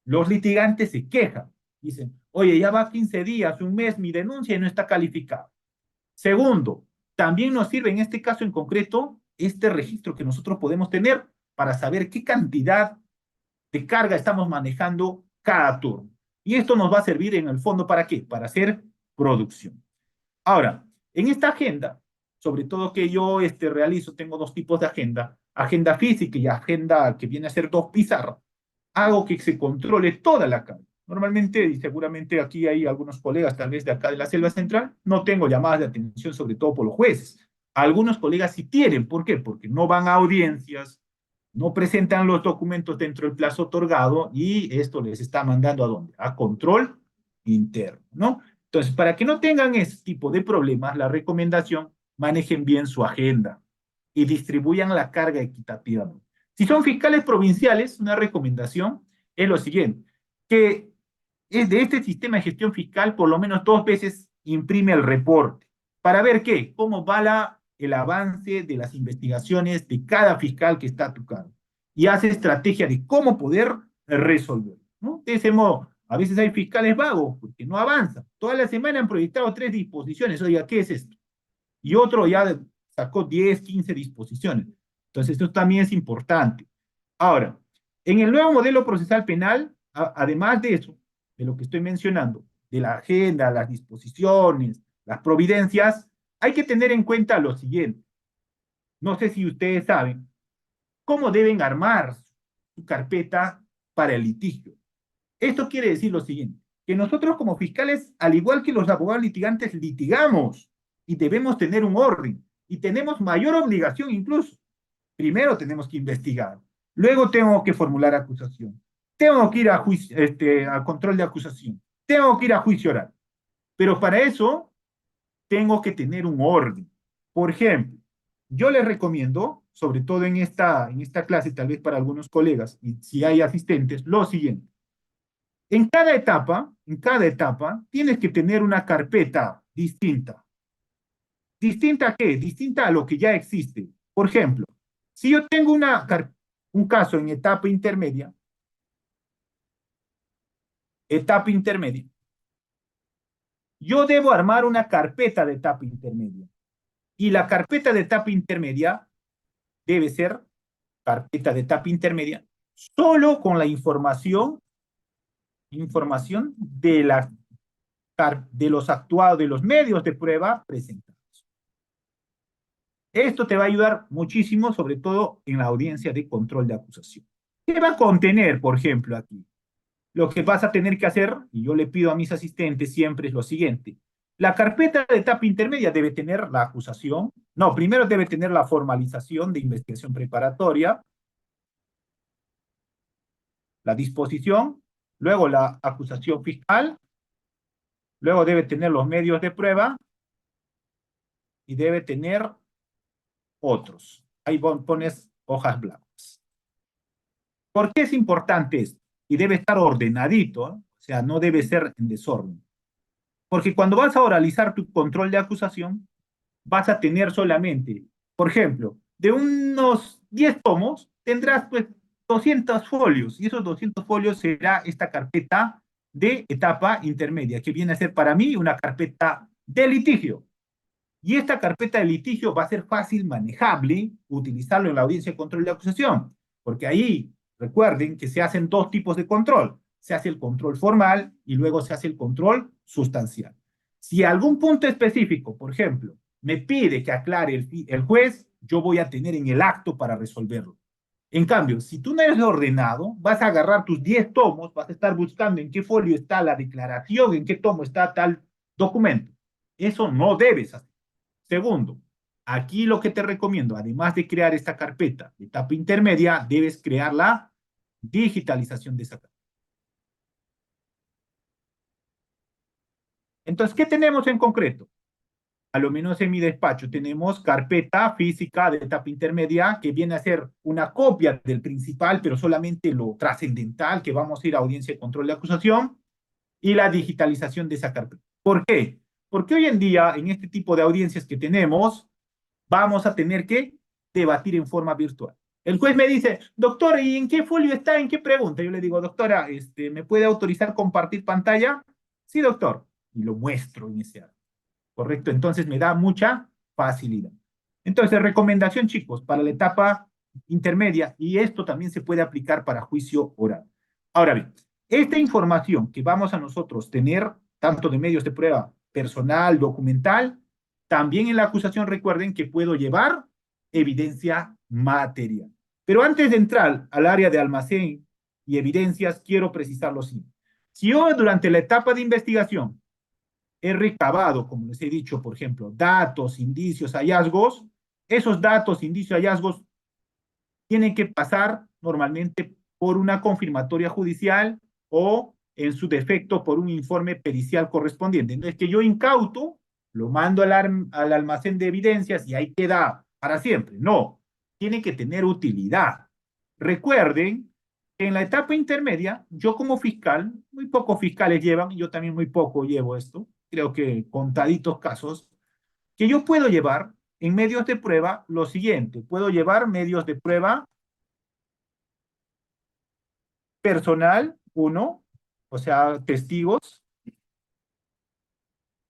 Los litigantes se quejan, dicen, oye, ya va 15 días, un mes, mi denuncia y no está calificada. Segundo, también nos sirve en este caso en concreto este registro que nosotros podemos tener para saber qué cantidad de carga estamos manejando cada turno. Y esto nos va a servir en el fondo ¿para qué? Para hacer producción. Ahora, en esta agenda, sobre todo que yo realizo, tengo dos tipos de agenda física y agenda que viene a ser dos pizarras. Hago que se controle toda la carga. Normalmente, y seguramente aquí hay algunos colegas, tal vez de acá de la Selva Central, no tengo llamadas de atención, sobre todo por los jueces. Algunos colegas sí tienen, ¿por qué? Porque no van a audiencias, no presentan los documentos dentro del plazo otorgado y esto les está mandando ¿a dónde? A control interno, ¿no? Entonces, para que no tengan ese tipo de problemas, la recomendación, manejen bien su agenda y distribuyan la carga equitativamente. Si son fiscales provinciales, una recomendación es lo siguiente, que es de este sistema de gestión fiscal por lo menos 2 veces imprime el reporte para ver qué, cómo va el avance de las investigaciones de cada fiscal que está a tu cargo y hace estrategia de cómo poder resolver, ¿no? De ese modo, a veces hay fiscales vagos porque no avanzan. Toda la semana han proyectado 3 disposiciones. Oiga, ¿qué es esto? Y otro ya sacó 10, 15 disposiciones. Entonces, esto también es importante. Ahora, en el nuevo modelo procesal penal, además de eso, de lo que estoy mencionando, de la agenda, las disposiciones, las providencias, hay que tener en cuenta lo siguiente. No sé si ustedes saben cómo deben armar su carpeta para el litigio. Esto quiere decir lo siguiente, que nosotros como fiscales, al igual que los abogados litigantes, litigamos y debemos tener un orden y tenemos mayor obligación incluso. Primero tenemos que investigar, luego tengo que formular acusación, tengo que ir a juicio, a control de acusación, tengo que ir a juicio oral. Pero para eso tengo que tener un orden. Por ejemplo, yo les recomiendo, sobre todo en esta clase, tal vez para algunos colegas, y si hay asistentes, lo siguiente. En cada etapa, tienes que tener una carpeta distinta. ¿Distinta a qué? Distinta a lo que ya existe. Por ejemplo, si yo tengo un caso en etapa intermedia, yo debo armar una carpeta de etapa intermedia. Y la carpeta de etapa intermedia debe ser carpeta de etapa intermedia solo con la información de los actuados, de los medios de prueba presentados. Esto te va a ayudar muchísimo, sobre todo en la audiencia de control de acusación. ¿Qué va a contener, por ejemplo, aquí? Lo que vas a tener que hacer, y yo le pido a mis asistentes siempre, es lo siguiente. La carpeta de etapa intermedia debe tener la acusación. No, primero debe tener la formalización de investigación preparatoria, la disposición, luego la acusación fiscal, luego debe tener los medios de prueba y debe tener otros. Ahí pones hojas blancas. ¿Por qué es importante esto? Y debe estar ordenadito, ¿eh? O sea, no debe ser en desorden. Porque cuando vas a oralizar tu control de acusación, vas a tener solamente, por ejemplo, de unos 10 tomos, tendrás pues 200 folios, y esos 200 folios será esta carpeta de etapa intermedia, que viene a ser para mí una carpeta de litigio. Y esta carpeta de litigio va a ser fácil manejable, utilizarlo en la audiencia de control de acusación, porque ahí recuerden que se hacen dos tipos de control. Se hace el control formal y luego se hace el control sustancial. Si algún punto específico, por ejemplo, me pide que aclare el juez, yo voy a tener en el acto para resolverlo. En cambio, si tú no eres ordenado, vas a agarrar tus 10 tomos, vas a estar buscando en qué folio está la declaración, en qué tomo está tal documento. Eso no debes hacer. Segundo, aquí lo que te recomiendo, además de crear esta carpeta de etapa intermedia, debes crear la digitalización de esa carpeta. Entonces, ¿qué tenemos en concreto? A lo menos en mi despacho tenemos carpeta física de etapa intermedia que viene a ser una copia del principal, pero solamente lo trascendental, que vamos a ir a audiencia de control de acusación, y la digitalización de esa carpeta. ¿Por qué? Porque hoy en día, en este tipo de audiencias que tenemos, vamos a tener que debatir en forma virtual. El juez me dice, doctor, ¿y en qué folio está? ¿En qué pregunta? Yo le digo, doctora, ¿me puede autorizar compartir pantalla? Sí, doctor. Y lo muestro en ese acto. ¿Correcto? Entonces me da mucha facilidad. Entonces, recomendación, chicos, para la etapa intermedia, y esto también se puede aplicar para juicio oral. Ahora bien, esta información que vamos a nosotros tener, tanto de medios de prueba personal, documental, también en la acusación recuerden que puedo llevar evidencia material. Pero antes de entrar al área de almacén y evidencias, quiero precisar lo siguiente. Si yo durante la etapa de investigación he recabado, como les he dicho, por ejemplo, datos, indicios, hallazgos, esos datos, indicios, hallazgos tienen que pasar normalmente por una confirmatoria judicial o, en su defecto, por un informe pericial correspondiente. No es que yo incauto, lo mando al almacén de evidencias y ahí queda para siempre. No, tiene que tener utilidad. Recuerden que en la etapa intermedia, yo como fiscal, muy pocos fiscales llevan, yo también muy poco llevo esto, creo que contaditos casos, que yo puedo llevar en medios de prueba lo siguiente, puedo llevar medios de prueba personal, uno, o sea, testigos,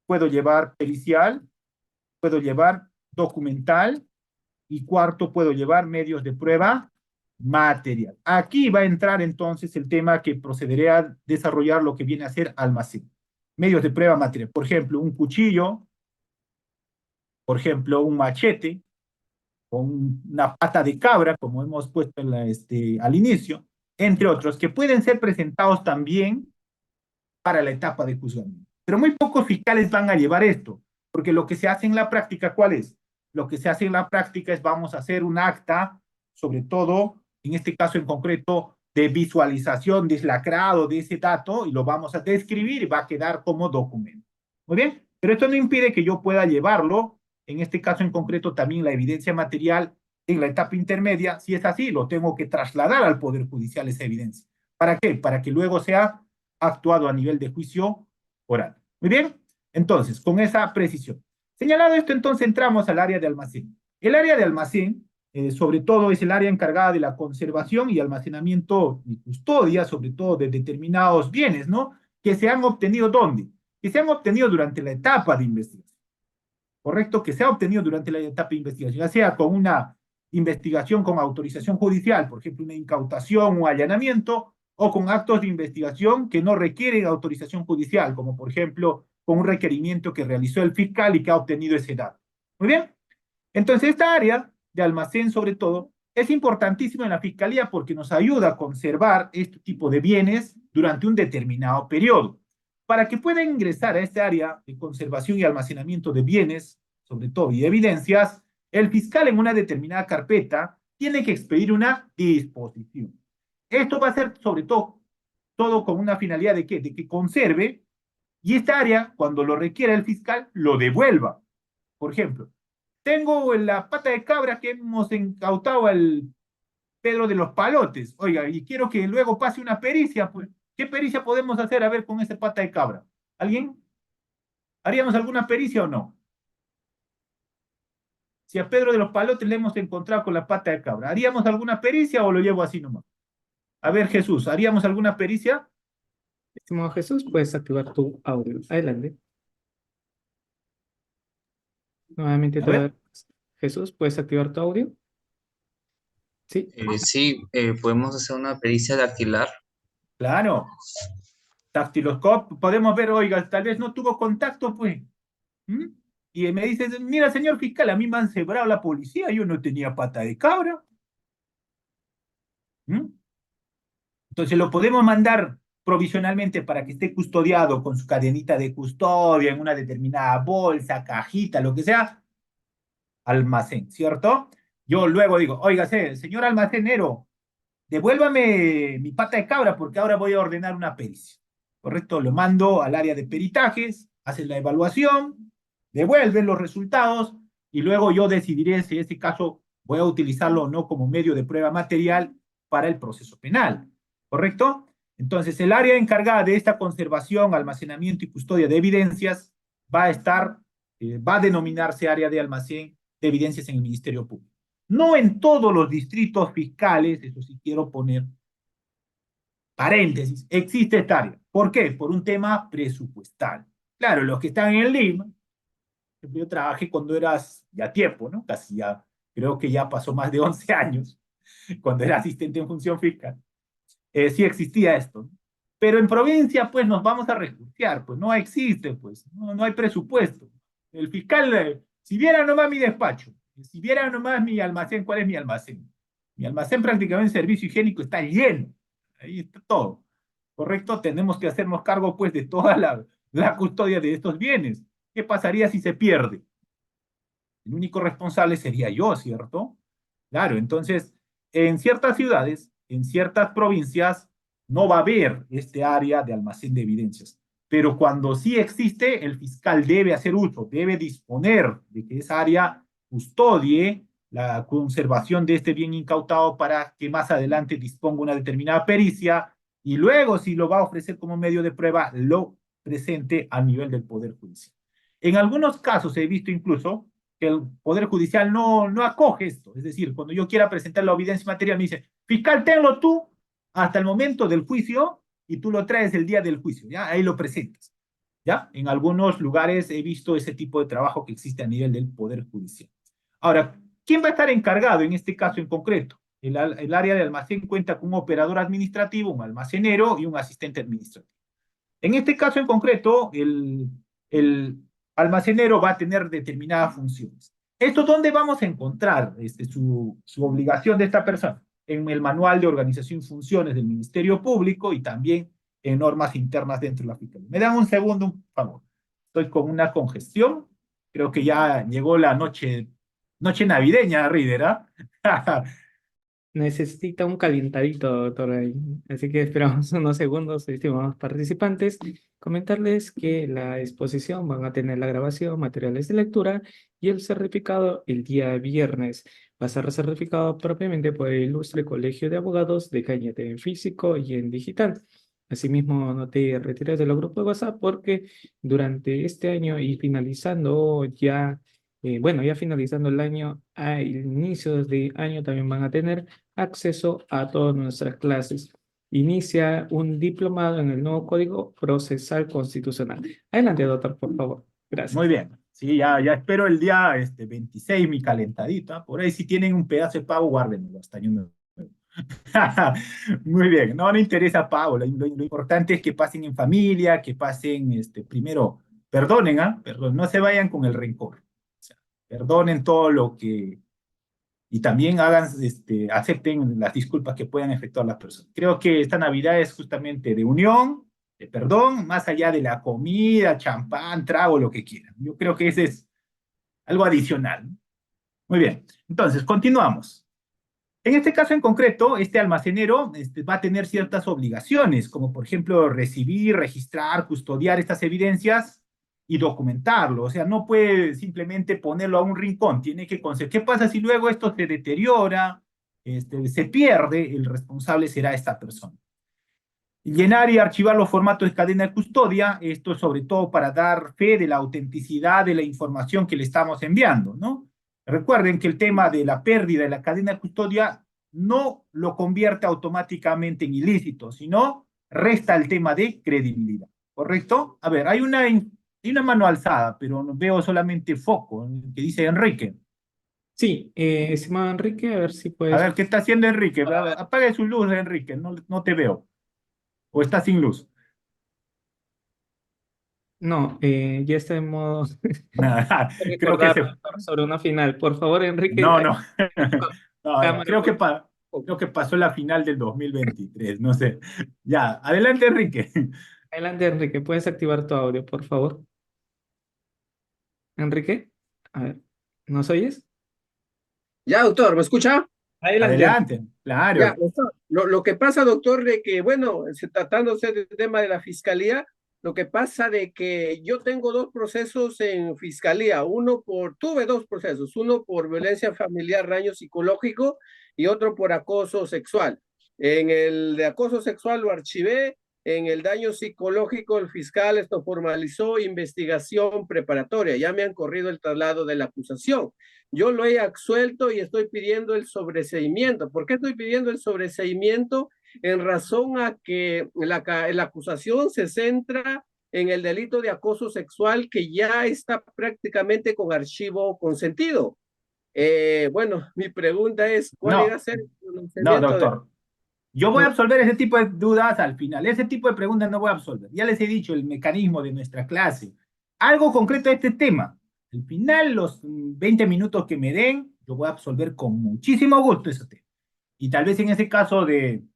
puedo llevar pericial, puedo llevar documental, y cuarto, puedo llevar medios de prueba material. Aquí va a entrar entonces el tema que procederé a desarrollar, lo que viene a ser almacén. Medios de prueba material, por ejemplo, un cuchillo, por ejemplo, un machete, o una pata de cabra, como hemos puesto en al inicio, entre otros, que pueden ser presentados también para la etapa de juzgamiento. Pero muy pocos fiscales van a llevar esto, porque lo que se hace en la práctica, ¿cuál es? Lo que se hace en la práctica es vamos a hacer un acta, sobre todo, en este caso en concreto, de visualización deslacrado de ese dato, y lo vamos a describir y va a quedar como documento. Muy bien, Pero esto no impide que yo pueda llevarlo, en este caso en concreto también la evidencia material en la etapa intermedia. Si es así, lo tengo que trasladar al Poder Judicial esa evidencia. ¿Para qué? Para que luego sea actuado a nivel de juicio oral. Muy bien, entonces, con esa precisión. Señalado esto, entonces entramos al área de almacén. El área de almacén, sobre todo, es el área encargada de la conservación y almacenamiento y custodia, sobre todo de determinados bienes, ¿no? Que se han obtenido ¿dónde? Que se han obtenido durante la etapa de investigación. ¿Correcto? Que se ha obtenido durante la etapa de investigación, ya sea con una investigación con autorización judicial, por ejemplo, una incautación o allanamiento, o con actos de investigación que no requieren autorización judicial, como por ejemplo con un requerimiento que realizó el fiscal y que ha obtenido ese dato. Muy bien. Entonces, esta área de almacén, sobre todo, es importantísima en la fiscalía porque nos ayuda a conservar este tipo de bienes durante un determinado periodo. Para que pueda ingresar a esta área de conservación y almacenamiento de bienes, sobre todo, y evidencias, el fiscal en una determinada carpeta tiene que expedir una disposición. Esto va a ser, sobre todo con una finalidad de ¿qué? De que conserve y esta área, cuando lo requiera el fiscal, lo devuelva. Por ejemplo, tengo la pata de cabra que hemos incautado al Pedro de los Palotes. Oiga, y quiero que luego pase una pericia, pues. ¿Qué pericia podemos hacer a ver con esa pata de cabra? ¿Alguien? ¿Haríamos alguna pericia o no? Si a Pedro de los Palotes le hemos encontrado con la pata de cabra, ¿haríamos alguna pericia o lo llevo así nomás? A ver, Jesús, ¿haríamos alguna pericia? Estimado Jesús, puedes activar tu audio. Adelante. Nuevamente A ver. Jesús, ¿puedes activar tu audio? Sí. Sí, podemos hacer una pericia dactilar. Claro. Dactiloscopio, podemos ver, oiga, tal vez no tuvo contacto, pues. ¿Mm? Y me dice, mira, señor fiscal, a mí me han cebrado la policía, yo no tenía pata de cabra. ¿Mm? Entonces lo podemos mandar provisionalmente para que esté custodiado con su cadenita de custodia en una determinada bolsa, cajita, lo que sea, almacén, ¿cierto? Yo luego digo, oiga, señor almacenero, devuélvame mi pata de cabra porque ahora voy a ordenar una pericia. ¿Correcto? Lo mando al área de peritajes, hacen la evaluación, devuelven los resultados y luego yo decidiré si en este caso voy a utilizarlo o no como medio de prueba material para el proceso penal. ¿Correcto? Entonces, el área encargada de esta conservación, almacenamiento y custodia de evidencias va a denominarse área de almacén de evidencias en el Ministerio Público. No en todos los distritos fiscales, eso sí quiero poner paréntesis, existe esta área. ¿Por qué? Por un tema presupuestal. Claro, los que están en el Lima, yo trabajé cuando eras ya tiempo, ¿no? Casi ya, creo que ya pasó más de 11 años, cuando era asistente en función fiscal. Sí existía esto, ¿no? Pero en provincia, pues nos vamos a refugiar, pues no existe, pues, no hay presupuesto. El fiscal, si viera nomás mi despacho, si viera nomás mi almacén, ¿cuál es mi almacén? Mi almacén prácticamente en servicio higiénico está lleno, ahí está todo, ¿correcto? Tenemos que hacernos cargo, pues, de toda la custodia de estos bienes. ¿Qué pasaría si se pierde? El único responsable sería yo, ¿cierto? Claro, entonces, en ciertas ciudades, en ciertas provincias, no va a haber este área de almacén de evidencias. Pero cuando sí existe, el fiscal debe hacer uso, debe disponer de que esa área custodie la conservación de este bien incautado para que más adelante disponga una determinada pericia y luego, si lo va a ofrecer como medio de prueba, lo presente a nivel del Poder Judicial. En algunos casos he visto incluso que el Poder Judicial no acoge esto. Es decir, cuando yo quiera presentar la evidencia material, me dice, fiscal, tenlo tú hasta el momento del juicio y tú lo traes el día del juicio, ¿ya? Ahí lo presentas, ¿ya? En algunos lugares he visto ese tipo de trabajo que existe a nivel del Poder Judicial. Ahora, ¿quién va a estar encargado en este caso en concreto? El área de almacén cuenta con un operador administrativo, un almacenero y un asistente administrativo. En este caso en concreto, el almacenero va a tener determinadas funciones. ¿Esto dónde vamos a encontrar su obligación de esta persona? En el manual de organización y funciones del Ministerio Público y también en normas internas dentro de la Fiscalía. Me dan un segundo, un favor. Estoy con una congestión. Creo que ya llegó la noche navideña, Rider, ¿ah? necesita un calentadito, doctor. Ahí. Así que esperamos unos segundos, estimados participantes. Comentarles que la exposición van a tener la grabación, materiales de lectura y el certificado el día viernes. Va a ser certificado propiamente por el Ilustre Colegio de Abogados de Cañete en físico y en digital. Asimismo, no te retires de los grupos de WhatsApp porque durante este año y finalizando ya, bueno, ya finalizando el año, a inicios de año también van a tener acceso a todas nuestras clases. Inicia un diplomado en el nuevo Código Procesal Constitucional. Adelante, doctor, por favor. Gracias. Muy bien. Sí, ya espero el día 26 mi calentadito. Por ahí si tienen un pedazo de pavo, guárdenlo hasta año nuevo. Muy bien, no interesa pago, lo importante es que pasen en familia, que pasen, primero, perdonen, perdón, no se vayan con el rencor, o sea, perdonen todo lo que, y también hagan, acepten las disculpas que puedan efectuar las personas. Creo que esta Navidad es justamente de unión, de perdón, más allá de la comida, champán, trago, lo que quieran. Yo creo que ese es algo adicional. Muy bien, entonces, continuamos. En este caso en concreto, este almacenero va a tener ciertas obligaciones, como por ejemplo recibir, registrar, custodiar estas evidencias y documentarlo. O sea, no puede simplemente ponerlo a un rincón, tiene que conseguir. ¿Qué pasa si luego esto se deteriora, se pierde? El responsable será esta persona. Llenar y archivar los formatos de cadena de custodia, esto es sobre todo para dar fe de la autenticidad de la información que le estamos enviando, ¿no? Recuerden que el tema de la pérdida de la cadena de custodia no lo convierte automáticamente en ilícito, sino resta el tema de credibilidad, ¿correcto? A ver, hay una mano alzada, pero veo solamente foco, que dice Enrique. Sí, estimado Enrique, a ver si A puedes. ver, ¿qué está haciendo Enrique? Apague su luz, Enrique, no te veo. ¿O está sin luz? No, ya está en modo Creo que recordar, se... doctor, sobre una final. Por favor, Enrique, No, no. con No, cámara, creo que pasó la final del 2023, no sé. Ya, adelante, Enrique. Adelante, Enrique, puedes activar tu audio, por favor. Enrique, a ver, ¿nos oyes? Ya, doctor, ¿me escucha? Adelante. Adelante, Ya, claro. doctor. Lo que pasa, doctor, de que, bueno, tratándose del tema de la fiscalía, lo que pasa de que yo tengo dos procesos en fiscalía, tuve dos procesos, uno por violencia familiar, daño psicológico, y otro por acoso sexual. En el de acoso sexual lo archivé, en el daño psicológico el fiscal esto formalizó investigación preparatoria, ya me han corrido el traslado de la acusación. Yo lo he absuelto y estoy pidiendo el sobreseimiento. ¿Por qué estoy pidiendo el sobreseimiento? En razón a que la acusación se centra en el delito de acoso sexual que ya está prácticamente con archivo consentido. Bueno, mi pregunta es, ¿cuál No, iba a ser el no, pronunciamiento de... doctor. Yo voy a absolver ese tipo de dudas al final. Ese tipo de preguntas no voy a absolver. Ya les he dicho el mecanismo de nuestra clase. Algo concreto de este tema. Al final, los 20 minutos que me den, yo voy a absolver con muchísimo gusto ese tema. Y tal vez en ese caso del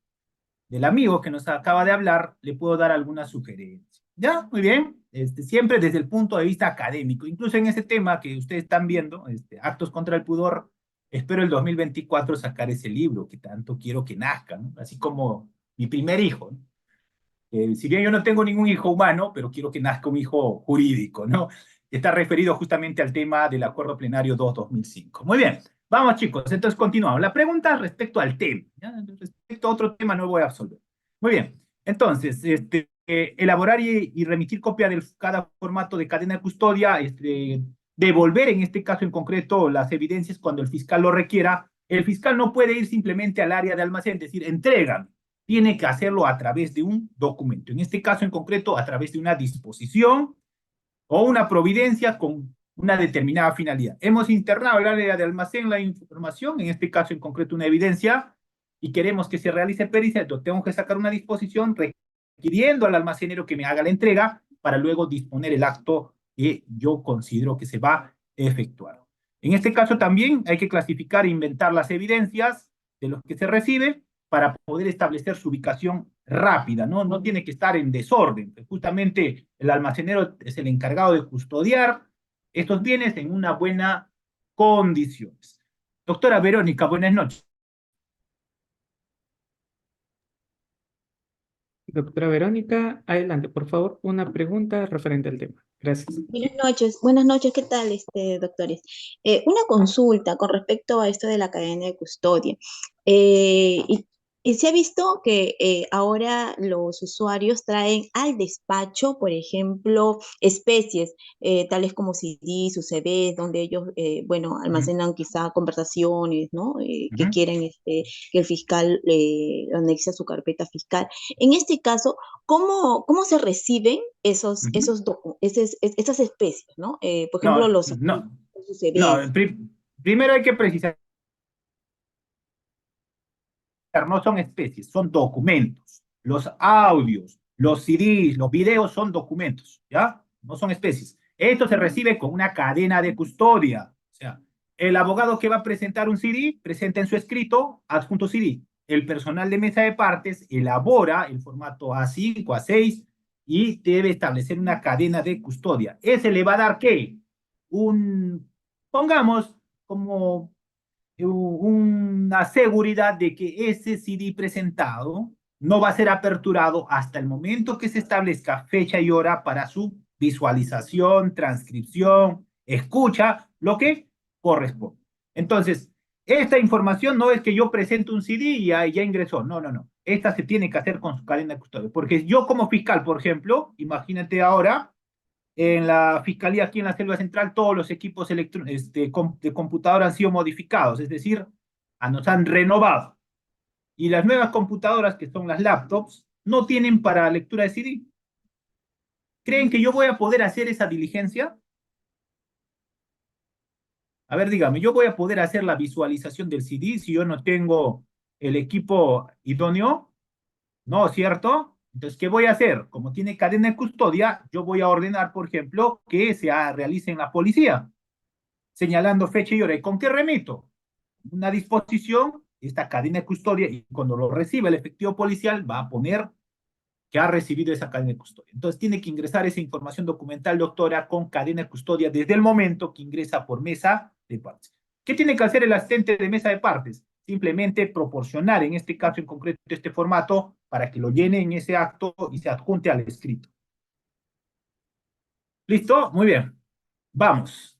amigo que nos acaba de hablar, le puedo dar alguna sugerencia. ¿Ya? Muy bien. Siempre desde el punto de vista académico. Incluso en ese tema que ustedes están viendo, Actos contra el Pudor, espero el 2024 sacar ese libro que tanto quiero que nazca, ¿no? Así como mi primer hijo, ¿no? Si bien yo no tengo ningún hijo humano, pero quiero que nazca un hijo jurídico, ¿no? Está referido justamente al tema del Acuerdo Plenario 2-2005. Muy bien, vamos chicos, entonces continuamos. La pregunta respecto al tema, ¿ya? Respecto a otro tema no voy a absolver. Muy bien, entonces, elaborar y remitir copia de cada formato de cadena de custodia, devolver en este caso en concreto las evidencias cuando el fiscal lo requiera. El fiscal no puede ir simplemente al área de almacén, decir, entregan, tiene que hacerlo a través de un documento. En este caso en concreto, a través de una disposición o una providencia con una determinada finalidad. Hemos internado el área de almacén la información, en este caso en concreto una evidencia, y queremos que se realice pericia, entonces tengo que sacar una disposición requiriendo al almacenero que me haga la entrega para luego disponer el acto que yo considero que se va a efectuar. En este caso también hay que clasificar e inventar las evidencias de los que se recibe para poder establecer su ubicación rápida, ¿no? No tiene que estar en desorden. Justamente el almacenero es el encargado de custodiar estos bienes en una buena condiciones. Doctora Verónica, buenas noches. Doctora Verónica, adelante, por favor, una pregunta referente al tema. Gracias. Buenas noches, ¿qué tal, doctores? Una consulta con respecto a esto de la cadena de custodia. Y se ha visto que ahora los usuarios traen al despacho, por ejemplo, especies, tales como CDs, UCBs, donde ellos, bueno, Ujú, almacenan quizá conversaciones, ¿no? Que ujú. quieren que el fiscal anexe a su carpeta fiscal. En este caso, ¿cómo se reciben Ujú. esas especies, ¿no? Por ejemplo, No, los no, no. UCBs. Primero hay que precisar, no son especies, son documentos. Los audios, los CDs, los videos son documentos, ¿ya? No son especies. Esto se recibe con una cadena de custodia. O sea, el abogado que va a presentar un CD, presenta en su escrito, adjunto CD. El personal de mesa de partes elabora el formato A5, A6 y debe establecer una cadena de custodia. Ese le va a dar, ¿qué? Pongamos como una seguridad de que ese CD presentado no va a ser aperturado hasta el momento que se establezca fecha y hora para su visualización, transcripción, escucha, lo que corresponde. Entonces, esta información no es que yo presento un CD y ya ingresó. No, no, no. Esta se tiene que hacer con su cadena de custodia. Porque yo como fiscal, por ejemplo, imagínate ahora, en la Fiscalía aquí en la Selva Central, todos los equipos de computadora han sido modificados, es decir, nos han renovado. Y las nuevas computadoras, que son las laptops, no tienen para lectura de CD. ¿Creen que yo voy a poder hacer esa diligencia? A ver, dígame, ¿yo voy a poder hacer la visualización del CD si yo no tengo el equipo idóneo? No, ¿cierto? Entonces, ¿qué voy a hacer? Como tiene cadena de custodia, yo voy a ordenar, por ejemplo, que se realice en la policía, señalando fecha y hora. ¿Y con qué remito? Una disposición, esta cadena de custodia, y cuando lo reciba el efectivo policial, va a poner que ha recibido esa cadena de custodia. Entonces, tiene que ingresar esa información documental, doctora, con cadena de custodia desde el momento que ingresa por mesa de partes. ¿Qué tiene que hacer el asistente de mesa de partes? Simplemente proporcionar, en este caso en concreto, este formato para que lo llene en ese acto y se adjunte al escrito. ¿Listo? Muy bien. Vamos.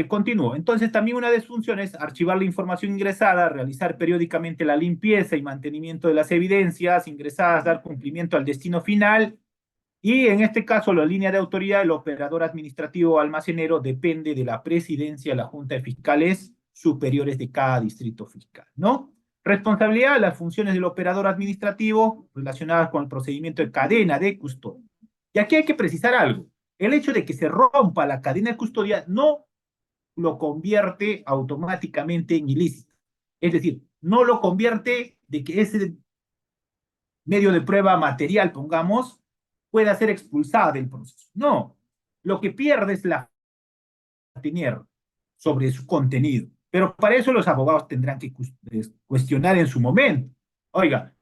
Continúo. Entonces, también una de sus funciones es archivar la información ingresada, realizar periódicamente la limpieza y mantenimiento de las evidencias ingresadas, dar cumplimiento al destino final. Y en este caso, la línea de autoridad del operador administrativo almacenero depende de la presidencia de la Junta de Fiscales Superiores de cada distrito fiscal, ¿no? Responsabilidad de las funciones del operador administrativo relacionadas con el procedimiento de cadena de custodia. Y aquí hay que precisar algo. El hecho de que se rompa la cadena de custodia no lo convierte automáticamente en ilícito. Es decir, no lo convierte de que ese medio de prueba material, pongamos, pueda ser expulsada del proceso. No, lo que pierde es la tener sobre su contenido. Pero para eso los abogados tendrán que cuestionar en su momento. Oiga,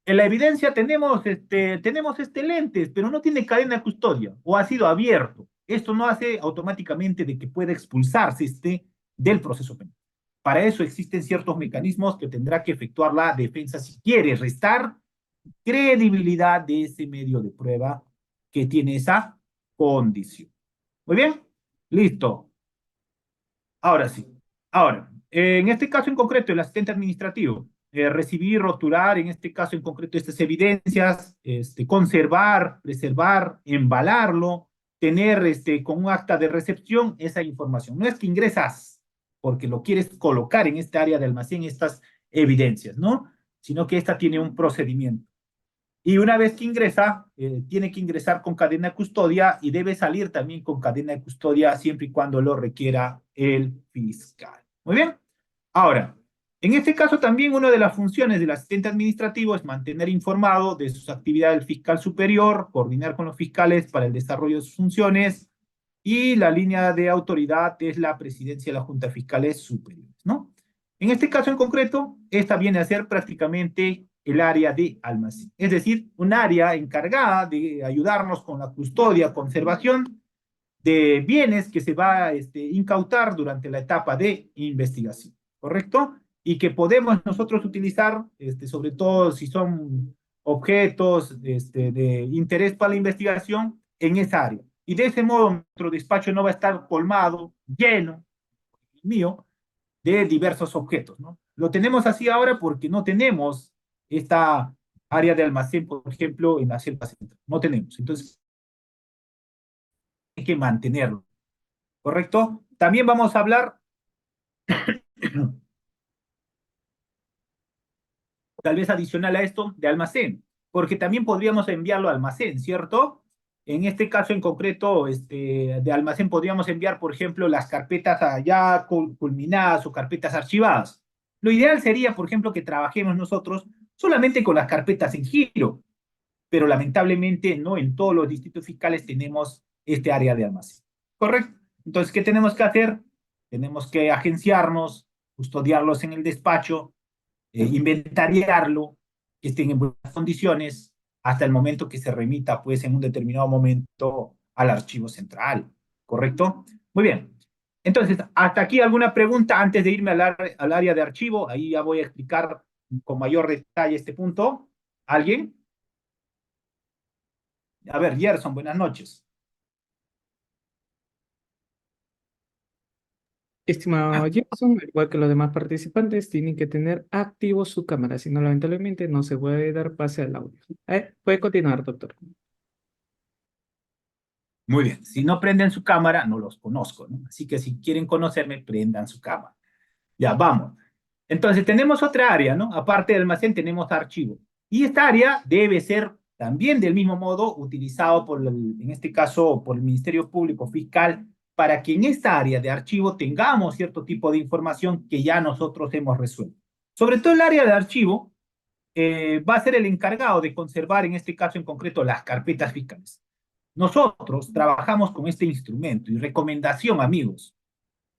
en la evidencia tenemos lentes, pero no tiene cadena de custodia o ha sido abierto. Esto no hace automáticamente de que pueda expulsarse del proceso penal. Para eso existen ciertos mecanismos que tendrá que efectuar la defensa si quiere restar credibilidad de ese medio de prueba que tiene esa condición. Muy bien, listo. Ahora sí. Ahora, en este caso en concreto, el asistente administrativo, recibir, rotular, en este caso en concreto, estas evidencias, conservar, preservar, embalarlo, tener con un acta de recepción esa información. No es que ingresas porque lo quieres colocar en esta área de almacén, estas evidencias, ¿no? Sino que esta tiene un procedimiento. Y una vez que ingresa, tiene que ingresar con cadena de custodia y debe salir también con cadena de custodia siempre y cuando lo requiera el fiscal. Muy bien. Ahora, en este caso también una de las funciones del asistente administrativo es mantener informado de sus actividades del fiscal superior, coordinar con los fiscales para el desarrollo de sus funciones y la línea de autoridad es la presidencia de la Junta de Fiscales Superiores, ¿no? En este caso en concreto, esta viene a ser prácticamente el área de almacén, es decir, un área encargada de ayudarnos con la custodia, conservación de bienes que se va a incautar durante la etapa de investigación, ¿correcto? Y que podemos nosotros utilizar, sobre todo si son objetos de interés para la investigación en esa área. Y de ese modo nuestro despacho no va a estar colmado, lleno, mío, de diversos objetos, ¿no? Lo tenemos así ahora porque no tenemos esta área de almacén, por ejemplo, en la selva central. No tenemos. Entonces, hay que mantenerlo, ¿correcto? También vamos a hablar, tal vez adicional a esto, de almacén, porque también podríamos enviarlo a almacén, ¿cierto? En este caso en concreto, de almacén podríamos enviar, por ejemplo, las carpetas ya culminadas o carpetas archivadas. Lo ideal sería, por ejemplo, que trabajemos nosotros solamente con las carpetas en giro, pero lamentablemente no en todos los distritos fiscales tenemos este área de almacén. ¿Correcto? Entonces, ¿qué tenemos que hacer? Tenemos que agenciarnos, custodiarlos en el despacho, inventariarlo, que estén en buenas condiciones, hasta el momento que se remita, pues, en un determinado momento al archivo central. ¿Correcto? Muy bien. Entonces, hasta aquí alguna pregunta antes de irme al área de archivo. Ahí ya voy a explicar con mayor detalle este punto. ¿Alguien? A ver, Gerson, buenas noches. Estimado Jackson, al igual que los demás participantes, tienen que tener activo su cámara, si no, lamentablemente no se puede dar pase al audio. Puede continuar, doctor. Muy bien. Si no prenden su cámara, no los conozco, ¿no? Así que si quieren conocerme, prendan su cámara. Ya, vamos. Entonces, tenemos otra área, ¿no? Aparte del almacén, tenemos archivo. Y esta área debe ser también del mismo modo utilizado en este caso, por el Ministerio Público Fiscal, para que en esta área de archivo tengamos cierto tipo de información que ya nosotros hemos resuelto. Sobre todo el área de archivo va a ser el encargado de conservar, en este caso en concreto, las carpetas fiscales. Nosotros trabajamos con este instrumento y recomendación, amigos,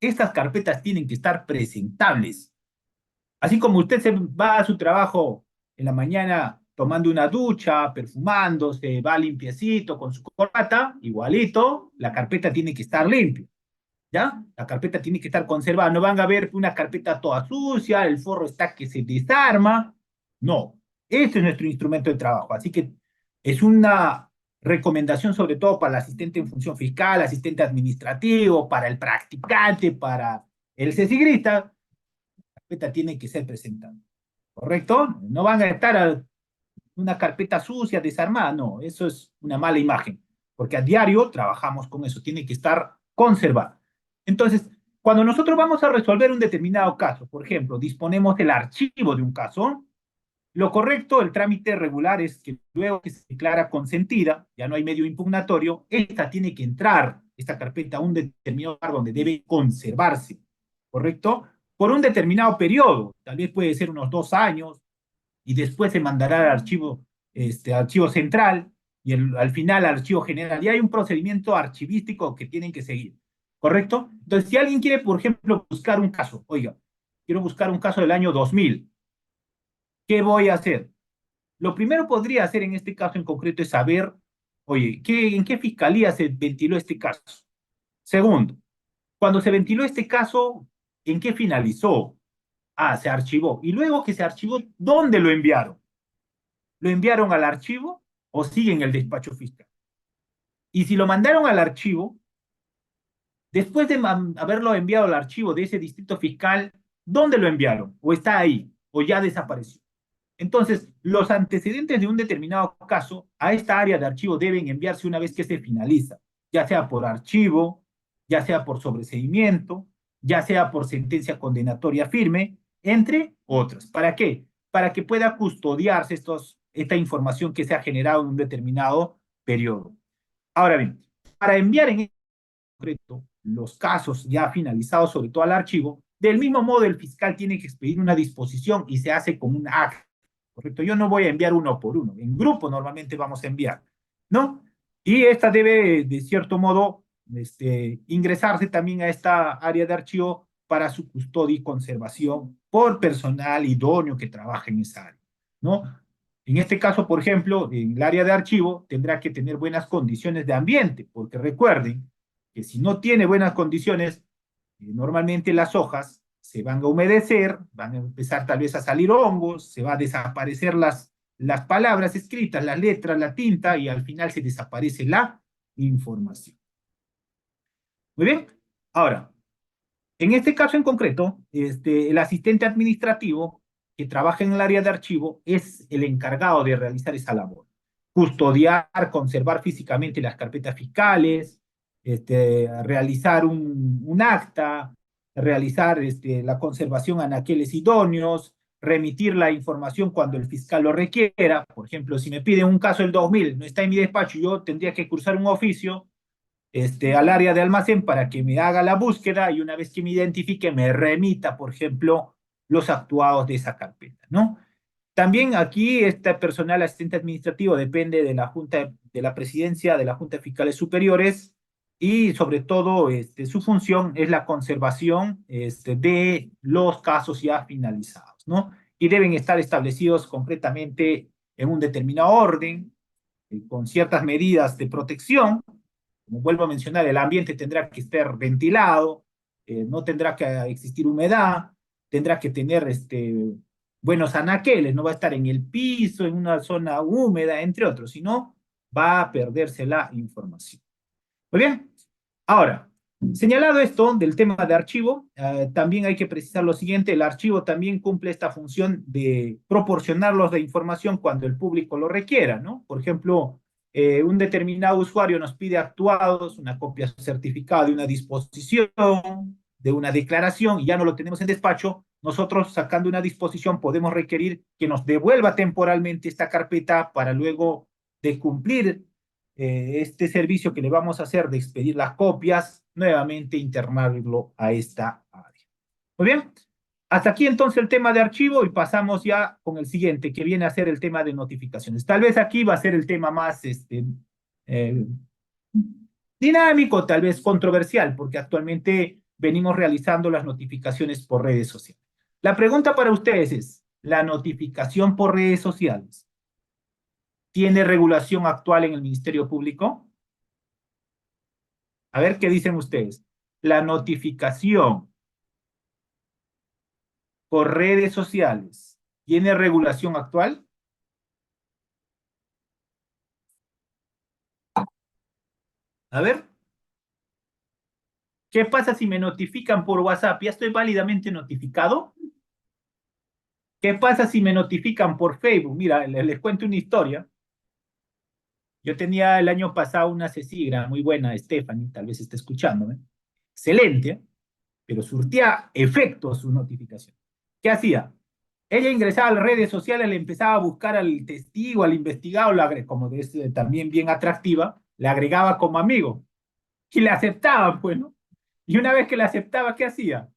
estas carpetas tienen que estar presentables. Así como usted se va a su trabajo en la mañana tomando una ducha, perfumándose, va limpiecito con su corbata, igualito, la carpeta tiene que estar limpia, ¿ya? La carpeta tiene que estar conservada. No van a ver una carpeta toda sucia, el forro está que se desarma. No, este es nuestro instrumento de trabajo. Así que es una recomendación sobre todo para el asistente en función fiscal, asistente administrativo, para el practicante, para el cesigrista. La carpeta tiene que ser presentada, ¿correcto? No van a estar una carpeta sucia, desarmada, no, eso es una mala imagen, porque a diario trabajamos con eso, tiene que estar conservada. Entonces, cuando nosotros vamos a resolver un determinado caso, por ejemplo, disponemos del archivo de un caso, lo correcto, el trámite regular es que luego que se declara consentida, ya no hay medio impugnatorio, esta tiene que entrar, esta carpeta, a un determinado lugar donde debe conservarse, ¿correcto? Por un determinado periodo, tal vez puede ser unos 2 años, y después se mandará al archivo, archivo central, y al final al archivo general. Y hay un procedimiento archivístico que tienen que seguir, ¿correcto? Entonces, si alguien quiere, por ejemplo, buscar un caso, oiga, quiero buscar un caso del año 2000, ¿qué voy a hacer? Lo primero podría hacer en este caso en concreto es saber, oye, ¿en qué fiscalía se ventiló este caso? Segundo, cuando se ventiló este caso, ¿en qué finalizó? Ah, se archivó. Y luego que se archivó, ¿dónde lo enviaron? ¿Lo enviaron al archivo o sigue en el despacho fiscal? Y si lo mandaron al archivo, después de haberlo enviado al archivo de ese distrito fiscal, ¿dónde lo enviaron? ¿O está ahí? ¿O ya desapareció? Entonces, los antecedentes de un determinado caso a esta área de archivo deben enviarse una vez que se finaliza, ya sea por archivo, ya sea por sobreseimiento, ya sea por sentencia condenatoria firme, entre otras. ¿Para qué? Para que pueda custodiarse esta información que se ha generado en un determinado periodo. Ahora bien, para enviar en concreto los casos ya finalizados, sobre todo al archivo, del mismo modo el fiscal tiene que expedir una disposición y se hace con un acta. ¿Correcto? Yo no voy a enviar uno por uno, en grupo normalmente vamos a enviar, ¿no? Y esta debe, de cierto modo, ingresarse también a esta área de archivo para su custodia y conservación por personal idóneo que trabaje en esa área, ¿no? En este caso, por ejemplo, en el área de archivo tendrá que tener buenas condiciones de ambiente, porque recuerden que si no tiene buenas condiciones, normalmente las hojas se van a humedecer, van a empezar tal vez a salir hongos, se va a desaparecer las palabras escritas, las letras, la tinta, y al final se desaparece la información. Muy bien. Ahora, en este caso en concreto, el asistente administrativo que trabaja en el área de archivo es el encargado de realizar esa labor. Custodiar, conservar físicamente las carpetas fiscales, realizar un acta, realizar la conservación anaqueles idóneos, remitir la información cuando el fiscal lo requiera. Por ejemplo, si me piden un caso del 2000, no está en mi despacho, yo tendría que cursar un oficio al área de almacén para que me haga la búsqueda y una vez que me identifique me remita, por ejemplo, los actuados de esa carpeta, ¿no? También aquí este personal asistente administrativo depende de la Junta, de la Presidencia, de la Junta de Fiscales Superiores y sobre todo su función es la conservación de los casos ya finalizados, ¿no? Y deben estar establecidos concretamente en un determinado orden, con ciertas medidas de protección. Como vuelvo a mencionar, el ambiente tendrá que estar ventilado, no tendrá que existir humedad, tendrá que tener buenos anaqueles, no va a estar en el piso, en una zona húmeda, entre otros, sino va a perderse la información. Muy bien, ahora, señalado esto del tema de archivo, también hay que precisar lo siguiente: el archivo también cumple esta función de proporcionarlos de información cuando el público lo requiera, ¿no? Por ejemplo, un determinado usuario nos pide actuados, una copia certificada de una disposición, de una declaración, y ya no lo tenemos en despacho. Nosotros, sacando una disposición, podemos requerir que nos devuelva temporalmente esta carpeta para luego de cumplir este servicio que le vamos a hacer de expedir las copias, nuevamente internarlo a esta área. Muy bien, hasta aquí entonces el tema de archivo y pasamos ya con el siguiente, que viene a ser el tema de notificaciones. Tal vez aquí va a ser el tema más dinámico, tal vez controversial, porque actualmente venimos realizando las notificaciones por redes sociales. La pregunta para ustedes es: ¿la notificación por redes sociales tiene regulación actual en el Ministerio Público? A ver qué dicen ustedes. ¿La notificación por redes sociales tiene regulación actual? A ver. ¿Qué pasa si me notifican por WhatsApp? ¿Ya estoy válidamente notificado? ¿Qué pasa si me notifican por Facebook? Mira, les cuento una historia. Yo tenía el año pasado una cesigra muy buena, Stephanie, tal vez esté escuchándome. Excelente, pero surtía efecto su notificación. ¿Qué hacía? Ella ingresaba a las redes sociales, le empezaba a buscar al testigo, al investigado, como es también bien atractiva, le agregaba como amigo. Y le aceptaban, pues, ¿no? Y una vez que le aceptaba, ¿qué hacía?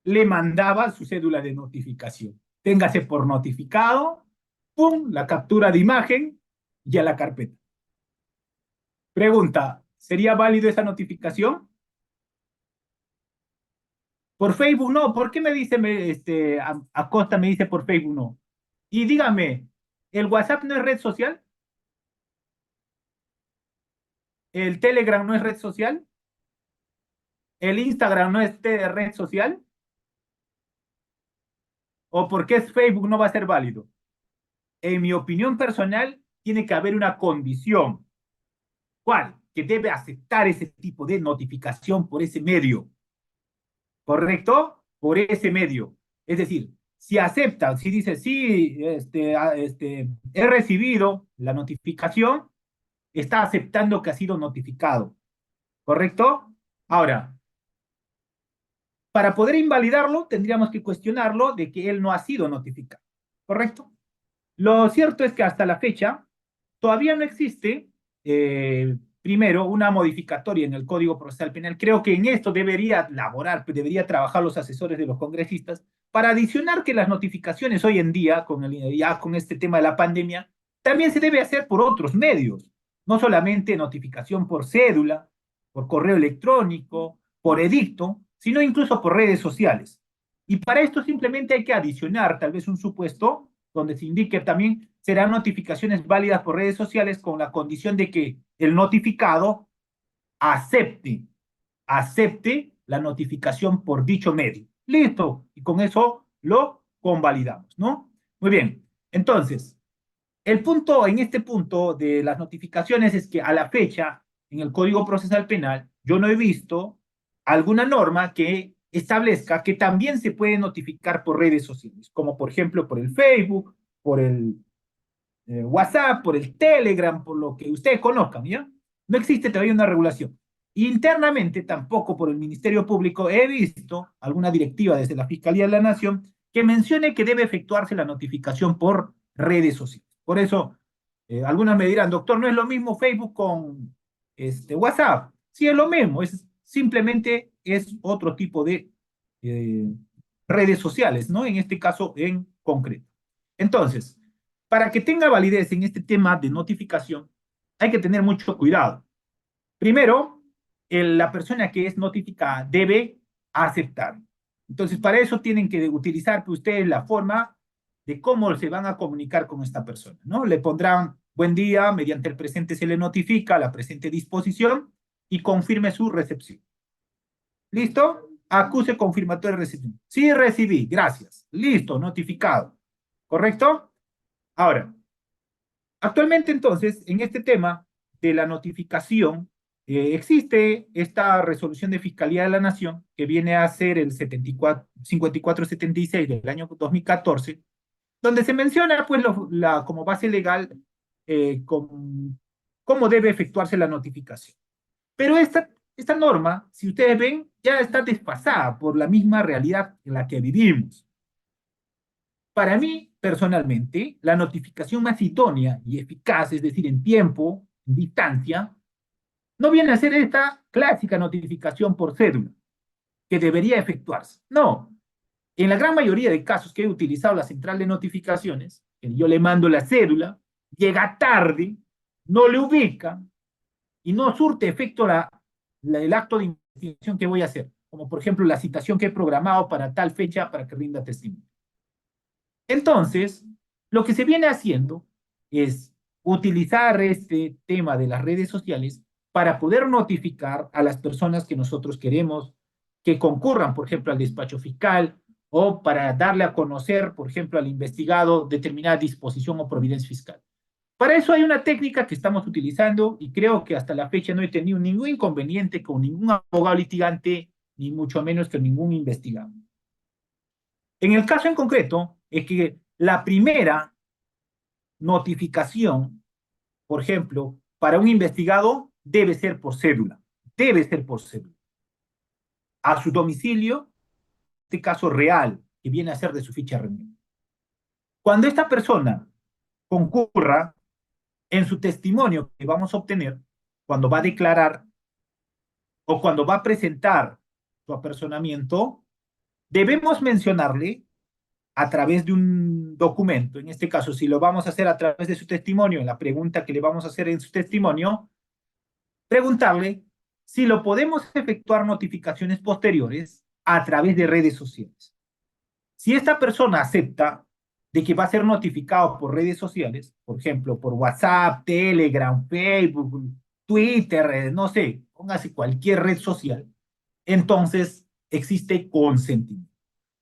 Le mandaba su cédula de notificación. Téngase por notificado, pum, la captura de imagen y a la carpeta. Pregunta: ¿sería válido esa notificación? Por Facebook no. ¿Por qué me dice, Acosta me dice por Facebook no? Y dígame, ¿el WhatsApp no es red social? ¿El Telegram no es red social? ¿El Instagram no es red social? ¿O por qué Facebook no va a ser válido? En mi opinión personal, tiene que haber una condición. ¿Cuál? Que debe aceptar ese tipo de notificación por ese medio. ¿Correcto? Por ese medio. Es decir, si acepta, si dice, sí, he recibido la notificación, está aceptando que ha sido notificado. ¿Correcto? Ahora, para poder invalidarlo, tendríamos que cuestionarlo de que él no ha sido notificado. ¿Correcto? Lo cierto es que hasta la fecha todavía no existe, primero, una modificatoria en el Código Procesal Penal. Creo que en esto debería debería trabajar los asesores de los congresistas para adicionar que las notificaciones hoy en día, ya con este tema de la pandemia, también se debe hacer por otros medios, no solamente notificación por cédula, por correo electrónico, por edicto, sino incluso por redes sociales. Y para esto simplemente hay que adicionar tal vez un supuesto donde se indique también serán notificaciones válidas por redes sociales con la condición de que el notificado acepte la notificación por dicho medio. Listo, y con eso lo convalidamos, ¿no? Muy bien, entonces, El punto, en este punto de las notificaciones es que a la fecha, en el Código Procesal Penal, yo no he visto alguna norma que establezca que también se puede notificar por redes sociales, como por ejemplo por el Facebook, por el WhatsApp, por el Telegram, por lo que ustedes conozcan, ¿ya? No existe todavía una regulación. Internamente, tampoco por el Ministerio Público, he visto alguna directiva desde la Fiscalía de la Nación que mencione que debe efectuarse la notificación por redes sociales. Por eso, algunas me dirán, doctor, ¿no es lo mismo Facebook con WhatsApp? Sí, es lo mismo, simplemente es otro tipo de eh, redes sociales, ¿no? En este caso en concreto. Entonces, para que tenga validez en este tema de notificación, hay que tener mucho cuidado. Primero, la persona que es notificada debe aceptar. Entonces, para eso tienen que utilizar ustedes la forma de cómo se van a comunicar con esta persona, ¿no? Le pondrán buen día, mediante el presente se le notifica la presente disposición y confirme su recepción. ¿Listo? Acuse confirmatorio de recepción. Sí, recibí, gracias. Listo, notificado. ¿Correcto? Ahora, actualmente entonces, en este tema de la notificación, existe esta resolución de Fiscalía de la Nación que viene a ser el 5476 del año 2014, donde se menciona pues como base legal cómo debe efectuarse la notificación. Pero esta norma, si ustedes ven, ya está desfasada por la misma realidad en la que vivimos. Para mí, personalmente, la notificación más idónea y eficaz, es decir, en tiempo, en distancia, no viene a ser esta clásica notificación por cédula, que debería efectuarse. No. En la gran mayoría de casos que he utilizado la central de notificaciones, que yo le mando la cédula, llega tarde, no le ubica y no surte efecto el acto de investigación que voy a hacer, como por ejemplo la citación que he programado para tal fecha para que rinda testimonio. Entonces, lo que se viene haciendo es utilizar este tema de las redes sociales para poder notificar a las personas que nosotros queremos que concurran, por ejemplo, al despacho fiscal o para darle a conocer, por ejemplo, al investigado determinada disposición o providencia fiscal. Para eso hay una técnica que estamos utilizando y creo que hasta la fecha no he tenido ningún inconveniente con ningún abogado litigante, ni mucho menos con ningún investigado. En el caso en concreto, es que la primera notificación, por ejemplo, para un investigado debe ser por cédula, a su domicilio, en este caso real, que viene a ser de su ficha de reunión. Cuando esta persona concurra en su testimonio que vamos a obtener, cuando va a declarar o cuando va a presentar su apersonamiento, debemos mencionarle a través de un documento, en este caso, si lo vamos a hacer a través de su testimonio, en la pregunta que le vamos a hacer en su testimonio, preguntarle si lo podemos efectuar notificaciones posteriores a través de redes sociales. Si esta persona acepta de que va a ser notificado por redes sociales, por ejemplo, por WhatsApp, Telegram, Facebook, Twitter, no sé, póngase cualquier red social, entonces existe consentimiento.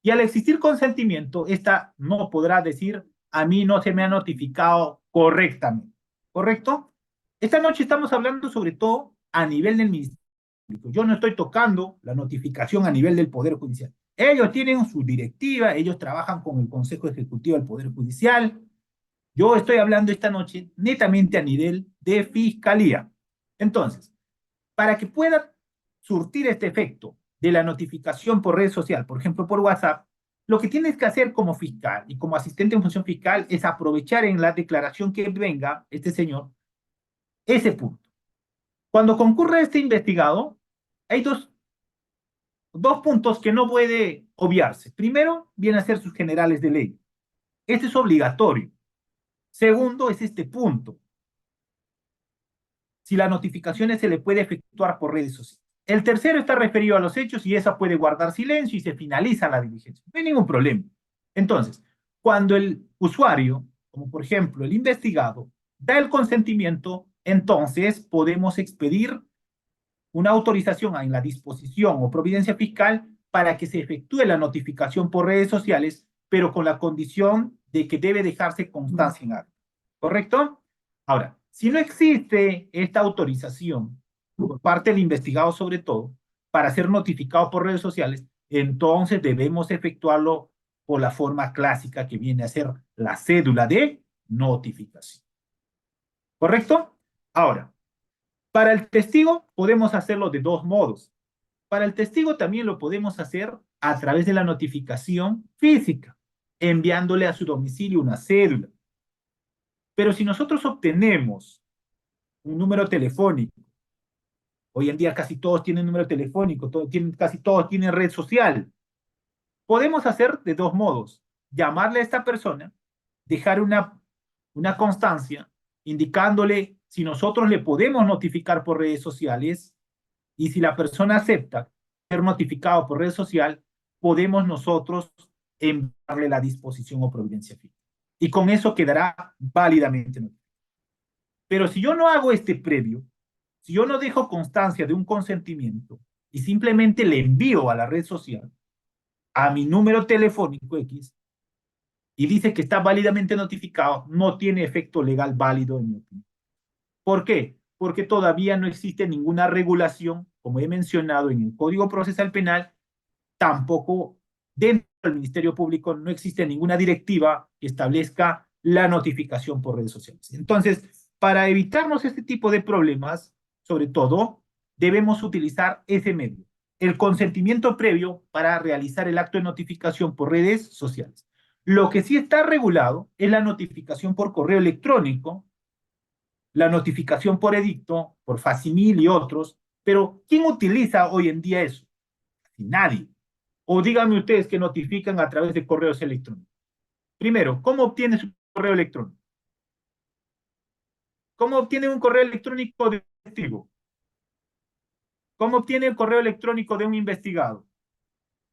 Y al existir consentimiento, esta no podrá decir, a mí no se me ha notificado correctamente. ¿Correcto? Esta noche estamos hablando sobre todo a nivel del Ministerio Público. Yo no estoy tocando la notificación a nivel del Poder Judicial. Ellos tienen su directiva, ellos trabajan con el Consejo Ejecutivo del Poder Judicial. Yo estoy hablando esta noche netamente a nivel de Fiscalía. Entonces, para que pueda surtir este efecto de la notificación por red social, por ejemplo, por WhatsApp, lo que tienes que hacer como fiscal y como asistente en función fiscal es aprovechar en la declaración que venga este señor ese punto. Cuando concurre este investigado, hay dos puntos que no puede obviarse. Primero, viene a ser sus generales de ley. Este es obligatorio. Segundo, es este punto. Si la notificación se le puede efectuar por redes sociales. El tercero está referido a los hechos y esa puede guardar silencio y se finaliza la diligencia. No hay ningún problema. Entonces, cuando el usuario, como por ejemplo el investigado, da el consentimiento, entonces podemos expedir una autorización en la disposición o providencia fiscal para que se efectúe la notificación por redes sociales, pero con la condición de que debe dejarse constancia en acta. ¿Correcto? Ahora, si no existe esta autorización por parte del investigado sobre todo, para ser notificado por redes sociales, entonces debemos efectuarlo por la forma clásica que viene a ser la cédula de notificación. ¿Correcto? Ahora, para el testigo podemos hacerlo de dos modos. Para el testigo también lo podemos hacer a través de la notificación física, enviándole a su domicilio una cédula. Pero si nosotros obtenemos un número telefónico, hoy en día casi todos tienen número telefónico, casi todos tienen red social, podemos hacer de dos modos. Llamarle a esta persona, dejar una constancia indicándole si nosotros le podemos notificar por redes sociales y si la persona acepta ser notificado por red social, podemos nosotros enviarle la disposición o providencia fija. Y con eso quedará válidamente notificado. Pero si yo no hago este previo, si yo no dejo constancia de un consentimiento y simplemente le envío a la red social, a mi número telefónico X, y dice que está válidamente notificado, no tiene efecto legal válido en mi opinión. ¿Por qué? Porque todavía no existe ninguna regulación, como he mencionado en el Código Procesal Penal, tampoco dentro del Ministerio Público no existe ninguna directiva que establezca la notificación por redes sociales. Entonces, para evitarnos este tipo de problemas, sobre todo, debemos utilizar ese medio, el consentimiento previo para realizar el acto de notificación por redes sociales. Lo que sí está regulado es la notificación por correo electrónico, la notificación por edicto, por facsimil y otros, pero ¿quién utiliza hoy en día eso? Nadie. O díganme ustedes que notifican a través de correos electrónicos. Primero, ¿cómo obtiene su correo electrónico? ¿Cómo obtiene un correo electrónico de un testigo? ¿Cómo obtiene el correo electrónico de un investigado?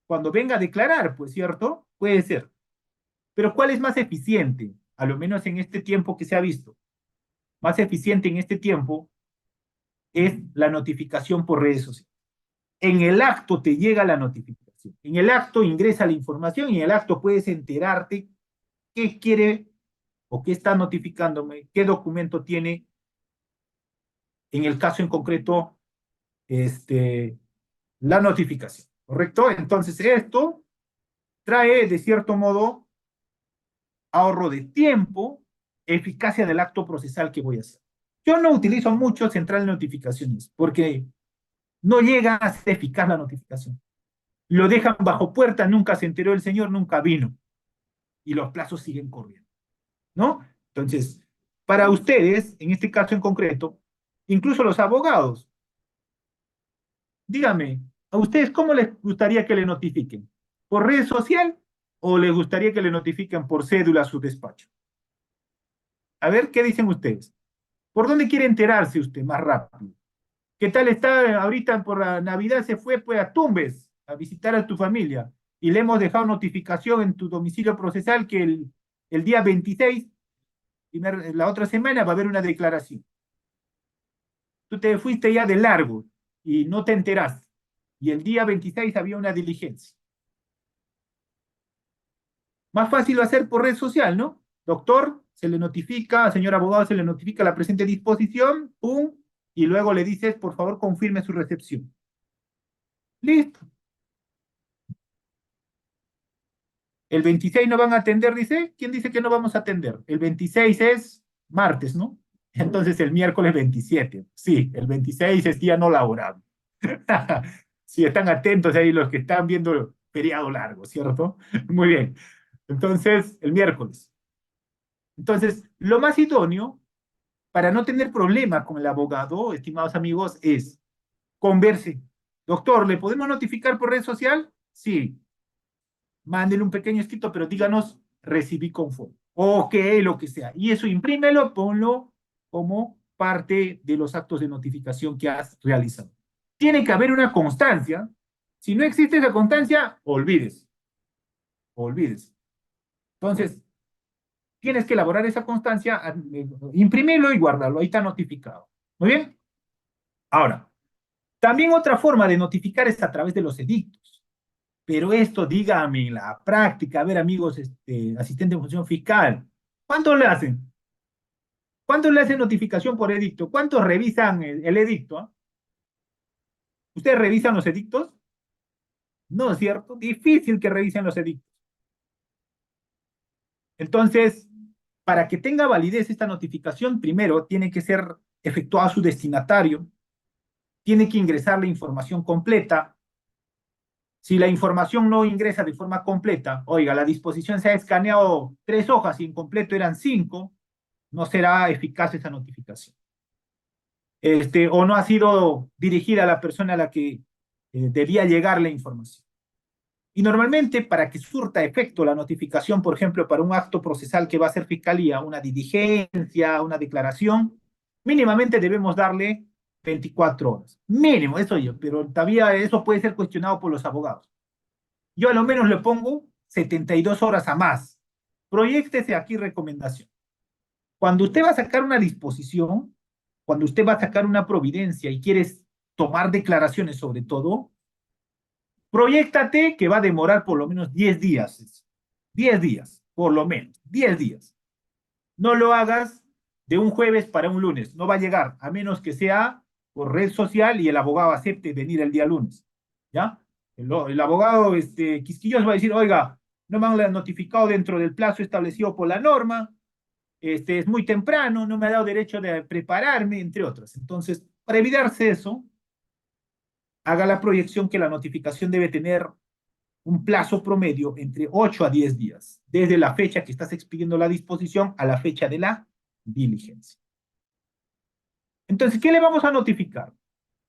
Cuando venga a declarar, pues, ¿cierto? Puede ser. Pero ¿cuál es más eficiente? A lo menos en este tiempo que se ha visto. Más eficiente en este tiempo es la notificación por redes sociales. En el acto te llega la notificación. En el acto ingresa la información y en el acto puedes enterarte qué quiere o qué está notificándome, qué documento tiene, en el caso en concreto, la notificación, ¿correcto? Entonces esto trae, de cierto modo, ahorro de tiempo, eficacia del acto procesal que voy a hacer. Yo no utilizo mucho central de notificaciones, porque no llega a ser eficaz la notificación. Lo dejan bajo puerta, nunca se enteró el señor, nunca vino. Y los plazos siguen corriendo, ¿no? Entonces, para ustedes, en este caso en concreto, incluso los abogados, díganme, ¿a ustedes cómo les gustaría que le notifiquen? ¿Por red social o les gustaría que le notifiquen por cédula a su despacho? A ver, ¿qué dicen ustedes? ¿Por dónde quiere enterarse usted más rápido? ¿Qué tal está ahorita por la Navidad? Se fue pues a Tumbes a visitar a tu familia y le hemos dejado notificación en tu domicilio procesal que el día 26, la otra semana, va a haber una declaración. Tú te fuiste ya de largo y no te enteraste. Y el día 26 había una diligencia. Más fácil hacer por red social, ¿no? Doctor, se le notifica, señor abogado, se le notifica la presente disposición, pum, y luego le dices, por favor, confirme su recepción. Listo. El 26 no van a atender, dice. ¿Quién dice que no vamos a atender? El 26 es martes, ¿no? Entonces el miércoles 27. Sí, el 26 es día no laborable. Sí, están atentos ahí los que están viendo feriado largo, ¿cierto? Muy bien. Entonces, el miércoles. Entonces, lo más idóneo para no tener problema con el abogado, estimados amigos, es converse. Doctor, ¿le podemos notificar por red social? Sí. Mándele un pequeño escrito, pero díganos, recibí conforme. Ok, lo que sea. Y eso imprímelo, ponlo como parte de los actos de notificación que has realizado. Tiene que haber una constancia. Si no existe esa constancia, olvídese. Olvídese. Entonces, tienes que elaborar esa constancia, imprimirlo y guardarlo. Ahí está notificado. ¿Muy bien? Ahora, también otra forma de notificar es a través de los edictos. Pero esto, dígame, en la práctica, a ver, amigos, asistente de función fiscal, ¿cuánto le hacen? ¿Cuántos le hacen notificación por edicto? ¿Cuántos revisan el edicto? ¿Ah? ¿Ustedes revisan los edictos? No, ¿es cierto? Difícil que revisen los edictos. Entonces, para que tenga validez esta notificación, primero tiene que ser efectuado a su destinatario, tiene que ingresar la información completa. Si la información no ingresa de forma completa, oiga, la disposición se ha escaneado 3 hojas y en completo eran 5, no será eficaz esa notificación. O no ha sido dirigida a la persona a la que debía llegar la información. Y normalmente, para que surta efecto la notificación, por ejemplo, para un acto procesal que va a hacer fiscalía, una diligencia, una declaración, mínimamente debemos darle 24 horas. Mínimo, eso yo, pero todavía eso puede ser cuestionado por los abogados. Yo a lo menos le pongo 72 horas a más. Proyéctese aquí recomendación. Cuando usted va a sacar una disposición, cuando usted va a sacar una providencia y quieres tomar declaraciones sobre todo, proyéctate que va a demorar por lo menos 10 días. 10 días, por lo menos, 10 días. No lo hagas de un jueves para un lunes, no va a llegar, a menos que sea por red social y el abogado acepte venir el día lunes. ¿Ya? El abogado quisquilloso va a decir, oiga, no me han notificado dentro del plazo establecido por la norma, es muy temprano, no me ha dado derecho de prepararme, entre otras. Entonces, para evitarse eso, haga la proyección que la notificación debe tener un plazo promedio entre 8 a 10 días, desde la fecha que estás expidiendo la disposición a la fecha de la diligencia. Entonces, ¿qué le vamos a notificar?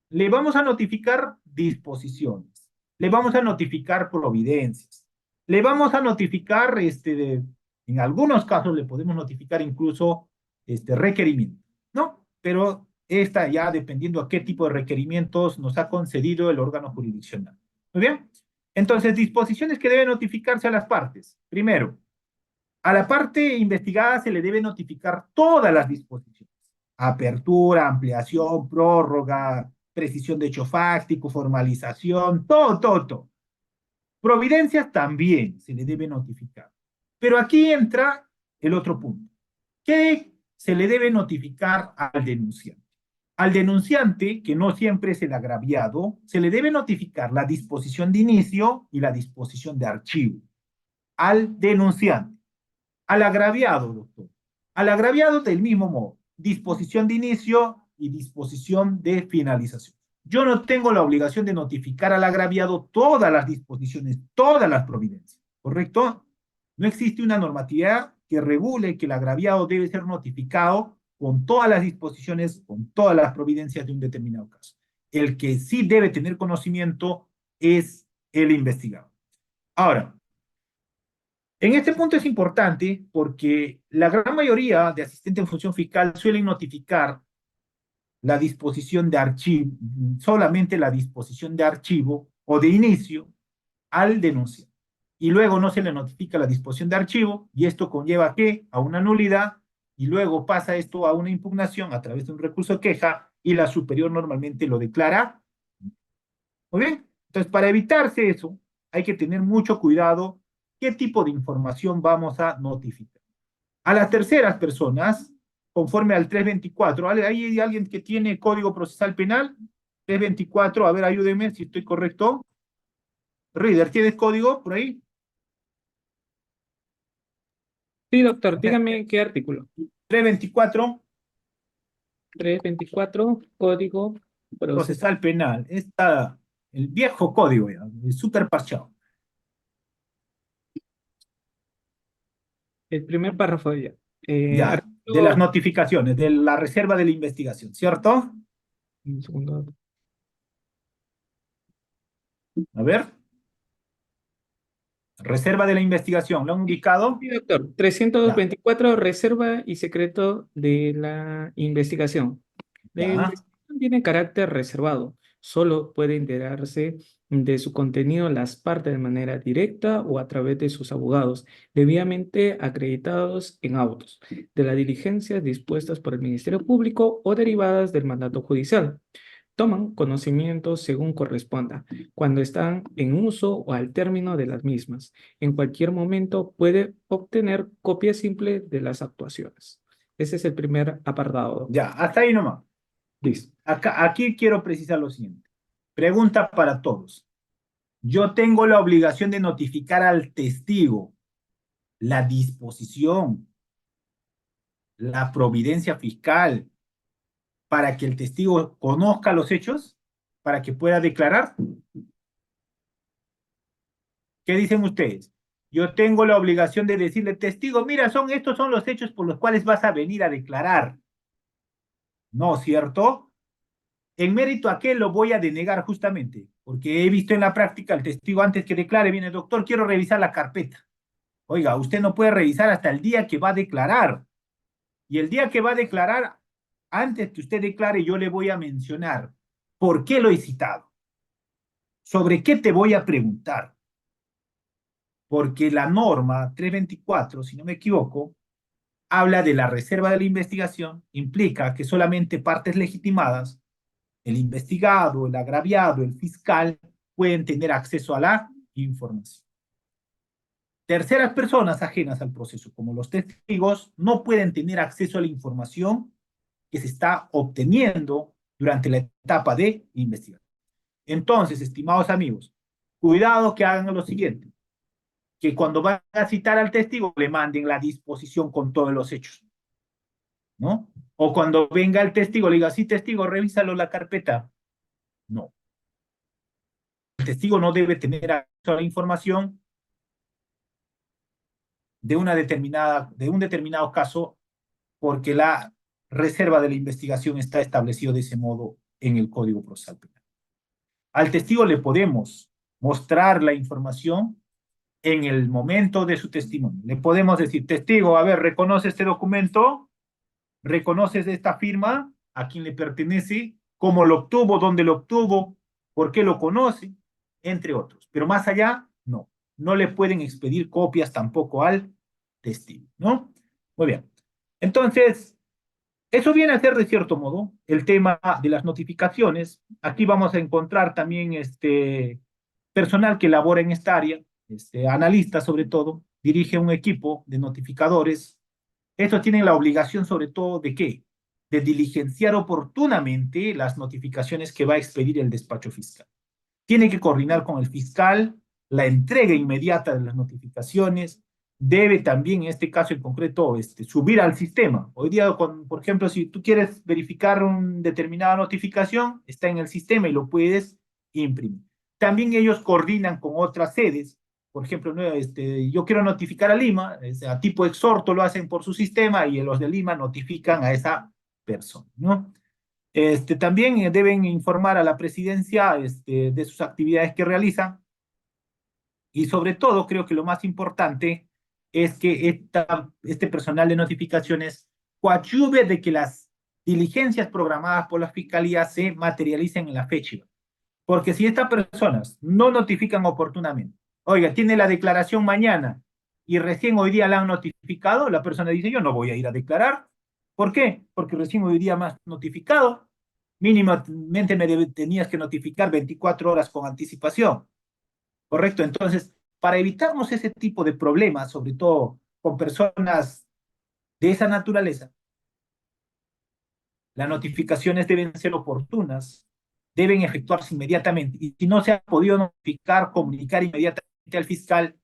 Le vamos a notificar disposiciones, le vamos a notificar providencias, le vamos a notificar, en algunos casos le podemos notificar incluso requerimiento, ¿no? Pero esta ya dependiendo a qué tipo de requerimientos nos ha concedido el órgano jurisdiccional. ¿Muy bien? Entonces, disposiciones que deben notificarse a las partes. Primero, a la parte investigada se le debe notificar todas las disposiciones. Apertura, ampliación, prórroga, precisión de hecho fáctico, formalización, todo. Providencias también se le debe notificar. Pero aquí entra el otro punto. ¿Qué se le debe notificar al denunciante? Al denunciante, que no siempre es el agraviado, se le debe notificar la disposición de inicio y la disposición de archivo. Al denunciante. Al agraviado, doctor. Al agraviado del mismo modo. Disposición de inicio y disposición de finalización. Yo no tengo la obligación de notificar al agraviado todas las disposiciones, todas las providencias, ¿correcto? No existe una normatividad que regule que el agraviado debe ser notificado con todas las disposiciones, con todas las providencias de un determinado caso. El que sí debe tener conocimiento es el investigado. Ahora, en este punto es importante porque la gran mayoría de asistentes en función fiscal suelen notificar la disposición de archivo, solamente la disposición de archivo o de inicio al denunciante. Y luego no se le notifica la disposición de archivo y esto conlleva ¿qué? A una nulidad y luego pasa esto a una impugnación a través de un recurso de queja y la superior normalmente lo declara. Muy bien, entonces para evitarse eso hay que tener mucho cuidado qué tipo de información vamos a notificar. A las terceras personas, conforme al 324, ¿hay alguien que tiene Código Procesal Penal? 324, a ver, ayúdeme si estoy correcto. Reader, ¿tienes código por ahí? Sí, doctor, dígame qué artículo. 324, 324, Código Procesal. Procesal Penal. Está el viejo código ya, el súper parchado. El primer párrafo de ella. Ya, de las notificaciones, de la reserva de la investigación, ¿cierto? Un segundo. A ver. Reserva de la investigación, ¿lo han indicado? Sí, doctor. 324, reserva y secreto de la investigación. La Ya. investigación tiene carácter reservado. Solo puede enterarse de su contenido las partes de manera directa o a través de sus abogados, debidamente acreditados en autos, de las diligencias dispuestas por el Ministerio Público o derivadas del mandato judicial. Toman conocimiento según corresponda, cuando están en uso o al término de las mismas. En cualquier momento puede obtener copia simple de las actuaciones. Ese es el primer apartado. Ya, hasta ahí nomás. Listo. Aquí quiero precisar lo siguiente. Pregunta para todos. Yo tengo la obligación de notificar al testigo la disposición, la providencia fiscal, para que el testigo conozca los hechos, para que pueda declarar. ¿Qué dicen ustedes? Yo tengo la obligación de decirle, testigo, mira, estos son los hechos por los cuales vas a venir a declarar. ¿No, cierto? En mérito a qué lo voy a denegar justamente, porque he visto en la práctica el testigo antes que declare, viene, doctor, quiero revisar la carpeta. Oiga, usted no puede revisar hasta el día que va a declarar. Y el día que va a declarar, antes que usted declare, yo le voy a mencionar por qué lo he citado. ¿Sobre qué te voy a preguntar? Porque la norma 324, si no me equivoco, habla de la reserva de la investigación, implica que solamente partes legitimadas, el investigado, el agraviado, el fiscal, pueden tener acceso a la información. Terceras personas ajenas al proceso, como los testigos, no pueden tener acceso a la información que se está obteniendo durante la etapa de investigación. Entonces, estimados amigos, cuidado que hagan lo siguiente, que cuando van a citar al testigo le manden la disposición con todos los hechos, ¿no? O cuando venga el testigo le diga, sí, testigo, revísalo la carpeta. No. El testigo no debe tener acceso a la información de un determinado caso porque la reserva de la investigación está establecido de ese modo en el Código Procesal Penal. Al testigo le podemos mostrar la información en el momento de su testimonio. Le podemos decir, testigo, a ver, ¿reconoce este documento? ¿Reconoces esta firma? ¿A quién le pertenece? ¿Cómo lo obtuvo? ¿Dónde lo obtuvo? ¿Por qué lo conoce? Entre otros. Pero más allá, no. No le pueden expedir copias tampoco al testigo, ¿no? Muy bien. Entonces, eso viene a ser, de cierto modo, el tema de las notificaciones. Aquí vamos a encontrar también personal que labora en esta área, analistas sobre todo, dirige un equipo de notificadores. Estos tienen la obligación sobre todo de ¿qué? De diligenciar oportunamente las notificaciones que va a expedir el despacho fiscal. Tiene que coordinar con el fiscal la entrega inmediata de las notificaciones, debe también, en este caso en concreto, subir al sistema. Hoy día, por ejemplo, si tú quieres verificar una determinada notificación, está en el sistema y lo puedes imprimir. También ellos coordinan con otras sedes. Por ejemplo, ¿no? Yo quiero notificar a Lima, a tipo exhorto lo hacen por su sistema y los de Lima notifican a esa persona, ¿no? También deben informar a la presidencia de sus actividades que realizan y sobre todo creo que lo más importante es que este personal de notificaciones coadyuve de que las diligencias programadas por la Fiscalía se materialicen en la fecha. Porque si estas personas no notifican oportunamente, oiga, tiene la declaración mañana y recién hoy día la han notificado, la persona dice, yo no voy a ir a declarar. ¿Por qué? Porque recién hoy día me has notificado. Mínimamente tenías que notificar 24 horas con anticipación. ¿Correcto? Entonces, para evitarnos ese tipo de problemas, sobre todo con personas de esa naturaleza, las notificaciones deben ser oportunas, deben efectuarse inmediatamente. Y si no se ha podido notificar, comunicar inmediatamente al fiscal,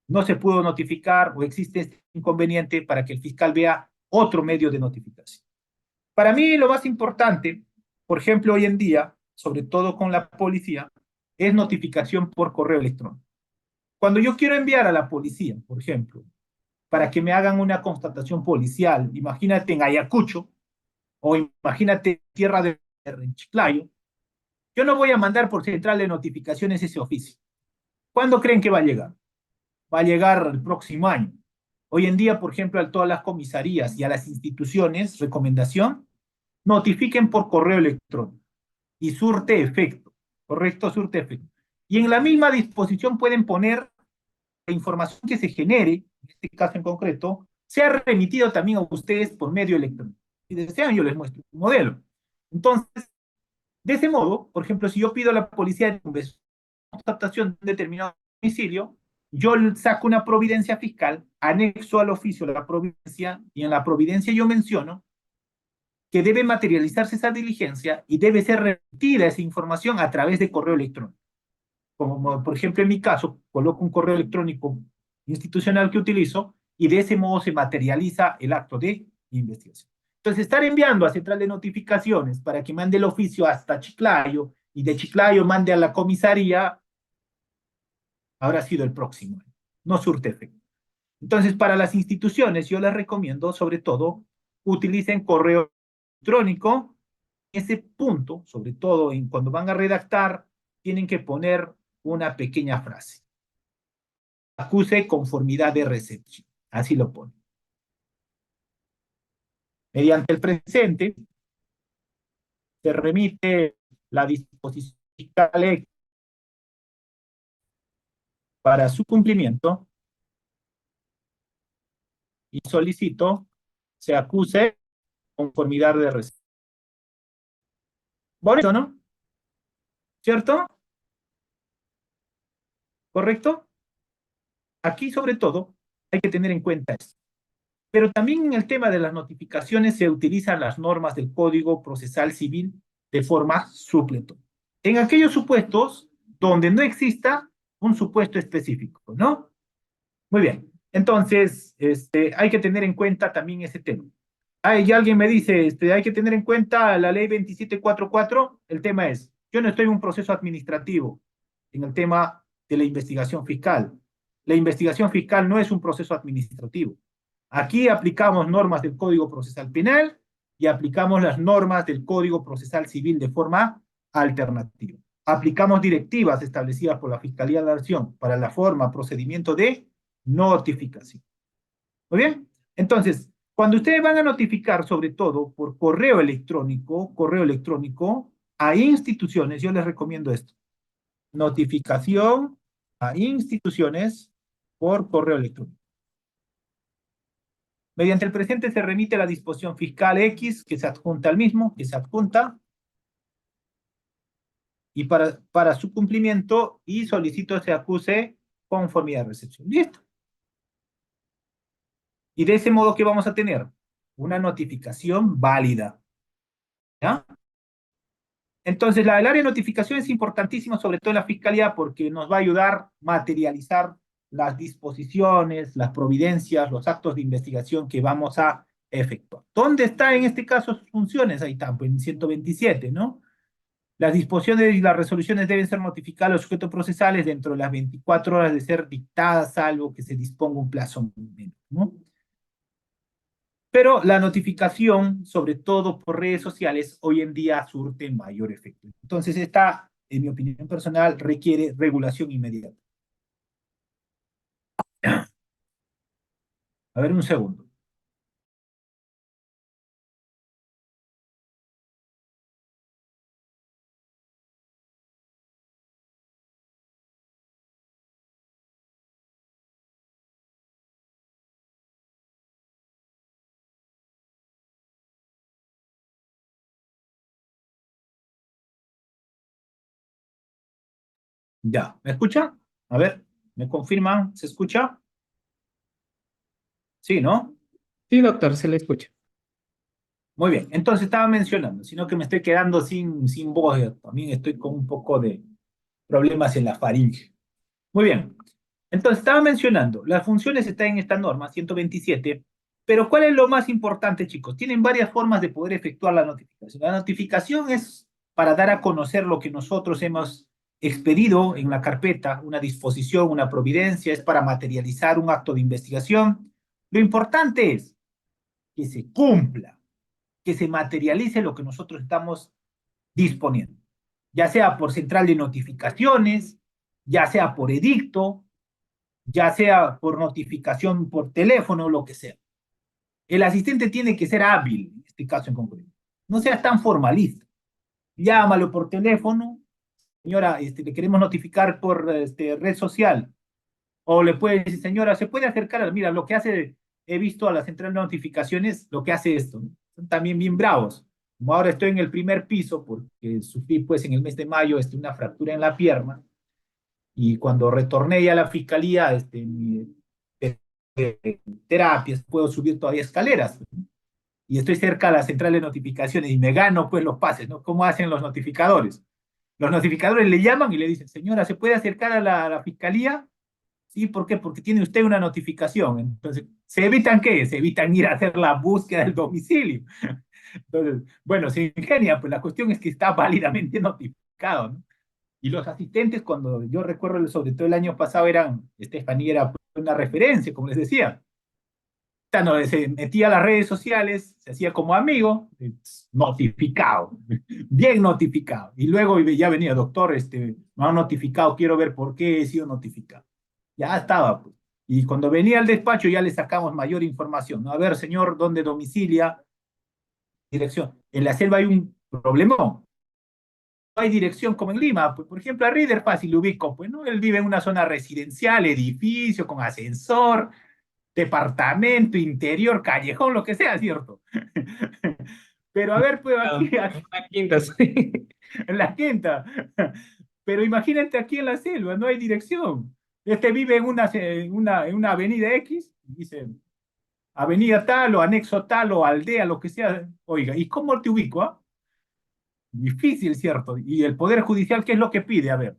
no se pudo notificar o existe este inconveniente para que el fiscal vea otro medio de notificación. Para mí lo más importante, por ejemplo, hoy en día, sobre todo con la policía, es notificación por correo electrónico. Cuando yo quiero enviar a la policía, por ejemplo, para que me hagan una constatación policial, imagínate en Ayacucho, o imagínate en Tierra de Chiclayo, yo no voy a mandar por central de notificaciones ese oficio. ¿Cuándo creen que va a llegar? Va a llegar el próximo año. Hoy en día, por ejemplo, a todas las comisarías y a las instituciones, recomendación, notifiquen por correo electrónico y surte efecto, ¿correcto? Surte efecto. Y en la misma disposición pueden poner la información que se genere, en este caso en concreto, sea remitido también a ustedes por medio electrónico. Si desean, yo les muestro un modelo. Entonces, de ese modo, por ejemplo, si yo pido a la policía de una constatación de un determinado domicilio, yo saco una providencia fiscal, anexo al oficio la providencia, y en la providencia yo menciono que debe materializarse esa diligencia y debe ser remitida esa información a través de correo electrónico. Como por ejemplo en mi caso, coloco un correo electrónico institucional que utilizo y de ese modo se materializa el acto de investigación. Entonces, estar enviando a central de notificaciones para que mande el oficio hasta Chiclayo y de Chiclayo mande a la comisaría, habrá sido el próximo. No surte efecto. Entonces, para las instituciones, yo les recomiendo, sobre todo, utilicen correo electrónico. Ese punto, sobre todo cuando van a redactar, tienen que poner una pequeña frase. Acuse conformidad de recepción. Así lo pone. Mediante el presente, se remite la disposición fiscal para su cumplimiento y solicito se acuse conformidad de recepción. Bonito, ¿no? ¿Cierto? ¿Correcto? Aquí, sobre todo, hay que tener en cuenta esto. Pero también en el tema de las notificaciones se utilizan las normas del Código Procesal Civil de forma supletoria. En aquellos supuestos donde no exista un supuesto específico, ¿no? Muy bien. Entonces, hay que tener en cuenta también ese tema. Y alguien me dice, hay que tener en cuenta la ley 2744. El tema es, yo no estoy en un proceso administrativo en el tema de la investigación fiscal. La investigación fiscal no es un proceso administrativo. Aquí aplicamos normas del Código Procesal Penal y aplicamos las normas del Código Procesal Civil de forma alternativa. Aplicamos directivas establecidas por la Fiscalía de la Nación para la forma, procedimiento de notificación. ¿Muy bien? Entonces, cuando ustedes van a notificar, sobre todo por correo electrónico a instituciones, yo les recomiendo esto. Notificación a instituciones por correo electrónico. Mediante el presente se remite la disposición fiscal X, que se adjunta al mismo, que se adjunta, y para su cumplimiento, y solicito se acuse conformidad de recepción. Listo. Y de ese modo, ¿qué vamos a tener? Una notificación válida. ¿Ya? Entonces, el área de notificación es importantísima, sobre todo en la fiscalía, porque nos va a ayudar a materializar las disposiciones, las providencias, los actos de investigación que vamos a efectuar. ¿Dónde está en este caso sus funciones? Ahí está, en 127, ¿no? Las disposiciones y las resoluciones deben ser notificadas a los sujetos procesales dentro de las 24 horas de ser dictadas, salvo que se disponga un plazo menos, ¿no? Pero la notificación, sobre todo por redes sociales, hoy en día surte mayor efecto. Entonces, esta, en mi opinión personal, requiere regulación inmediata. A ver, un segundo. Ya, ¿me escucha? A ver, ¿me confirman? ¿Se escucha? Sí, ¿no? Sí, doctor, se le escucha. Muy bien, entonces estaba mencionando, sino que me estoy quedando sin voz, también estoy con un poco de problemas en la faringe. Muy bien, entonces estaba mencionando, las funciones están en esta norma, 127, pero ¿cuál es lo más importante, chicos? Tienen varias formas de poder efectuar la notificación. La notificación es para dar a conocer lo que nosotros hemos expedido en la carpeta, una disposición, una providencia, es para materializar un acto de investigación. Lo importante es que se cumpla, que se materialice lo que nosotros estamos disponiendo, ya sea por central de notificaciones, ya sea por edicto, ya sea por notificación por teléfono, lo que sea. El asistente tiene que ser hábil, en este caso en concreto. No seas tan formalista. Llámalo por teléfono, señora, le queremos notificar por red social. O le puede decir, señora, se puede acercar, mira, lo que hace, he visto a la central de notificaciones, lo que hace esto, ¿no? Son también bien bravos. Como ahora estoy en el primer piso, porque sufrí pues en el mes de mayo una fractura en la pierna, Y cuando retorné ya a la fiscalía, terapias, puedo subir todavía escaleras. Y estoy cerca de la central de notificaciones y me gano pues los pases, ¿no? ¿Cómo hacen los notificadores? Los notificadores le llaman y le dicen, señora, ¿se puede acercar a la fiscalía? Sí, ¿por qué? Porque tiene usted una notificación. Entonces, ¿se evitan qué? Se evitan ir a hacer la búsqueda del domicilio. Entonces, bueno, se ingenia, pues la cuestión es que está válidamente notificado, ¿no? Y los asistentes, cuando yo recuerdo, sobre todo el año pasado, Estefanía era una referencia, como les decía. No, se metía a las redes sociales, se hacía como amigo, notificado, bien notificado. Y luego ya venía, doctor, me han notificado, quiero ver por qué he sido notificado. Ya estaba, pues. Y cuando venía al despacho ya le sacamos mayor información, ¿no? A ver, señor, ¿dónde domicilia? Dirección. En la selva hay un problema. No hay dirección como en Lima. Pues, por ejemplo, a Rider fácil lo ubico, pues, ¿no? Él vive en una zona residencial, edificio, con ascensor, departamento, interior, callejón, lo que sea, ¿cierto? Pero a ver, pues aquí Una quinta, sí. en la quinta. Pero imagínate aquí en la selva, no hay dirección. Vive en una avenida X, dice avenida tal o anexo tal o aldea, lo que sea. Oiga, ¿y cómo te ubico? Ah? Difícil, ¿cierto? Y el Poder Judicial, ¿qué es lo que pide? A ver,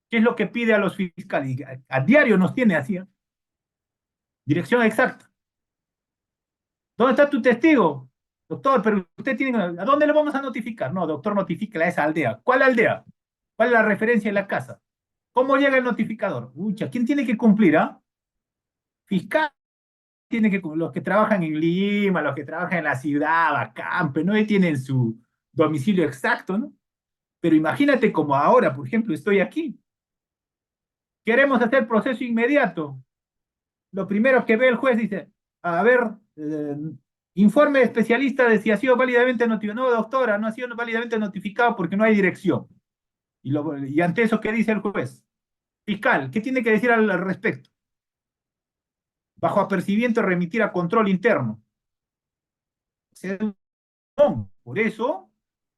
¿qué es lo que pide a los fiscales? A diario nos tiene así, ¿eh? Dirección exacta. ¿Dónde está tu testigo? Doctor, pero usted tiene... ¿A dónde le vamos a notificar? No, doctor, notifíquela a esa aldea. ¿Cuál aldea? ¿Cuál es la referencia en la casa? ¿Cómo llega el notificador? Ucha, ¿quién tiene que cumplir? ¿Ah? Fiscal tiene que cumplir. Los que trabajan en Lima, los que trabajan en la ciudad, Acampe, ¿no? Y tienen su domicilio exacto, ¿no? Pero imagínate como ahora, por ejemplo, estoy aquí. Queremos hacer proceso inmediato. Lo primero que ve el juez dice, a ver, informe de especialista de si ha sido válidamente notificado. No, doctora, no ha sido válidamente notificado porque no hay dirección. Y ante eso, ¿qué dice el juez? Fiscal, ¿qué tiene que decir al respecto? Bajo apercibimiento, remitir a control interno. Por eso,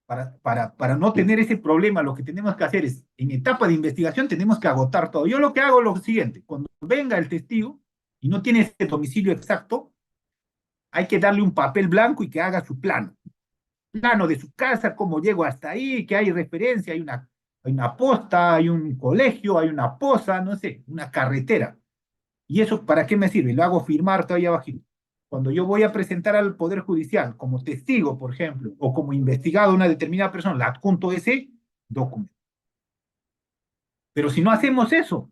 para no tener ese problema, lo que tenemos que hacer es, en etapa de investigación, tenemos que agotar todo. Yo lo que hago es lo siguiente, cuando venga el testigo y no tiene ese domicilio exacto, hay que darle un papel blanco y que haga su plano. Plano de su casa, cómo llego hasta ahí, que hay referencia, hay una posta, hay un colegio, hay una poza, no sé, una carretera. ¿Y eso para qué me sirve? Lo hago firmar todavía abajito. Cuando yo voy a presentar al Poder Judicial como testigo, por ejemplo, o como investigado a una determinada persona, le adjunto ese documento. Pero si no hacemos eso,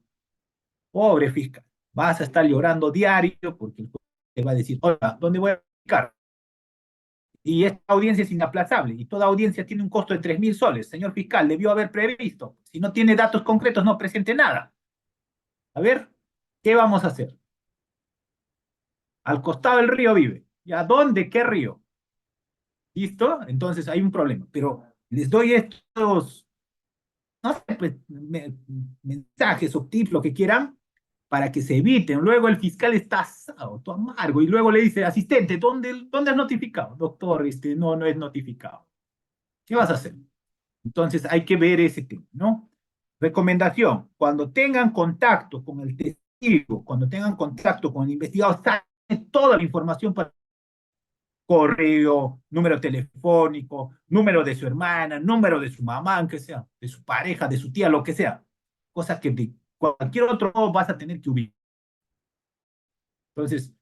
pobre fiscal, vas a estar llorando diario porque el juez te va a decir, hola, ¿dónde voy a aplicar? Y esta audiencia es inaplazable y toda audiencia tiene un costo de 3.000 soles. Señor fiscal, debió haber previsto. Si no tiene datos concretos, no presente nada. A ver, ¿qué vamos a hacer? Al costado del río vive. ¿Ya dónde? ¿Qué río? ¿Listo? Entonces hay un problema. Pero les doy estos, no sé, pues, mensajes o tips, lo que quieran, para que se eviten. Luego el fiscal está asado, todo amargo, y luego le dice, asistente, ¿dónde has notificado? Doctor, no es notificado. ¿Qué vas a hacer? Entonces hay que ver ese tema, ¿no? Recomendación, cuando tengan contacto con el testigo, cuando tengan contacto con el investigado, saquen toda la información para correo, número telefónico, número de su hermana, número de su mamá, aunque sea, de su pareja, de su tía, lo que sea. Cosas que de cualquier otro modo vas a tener que ubicar. Entonces,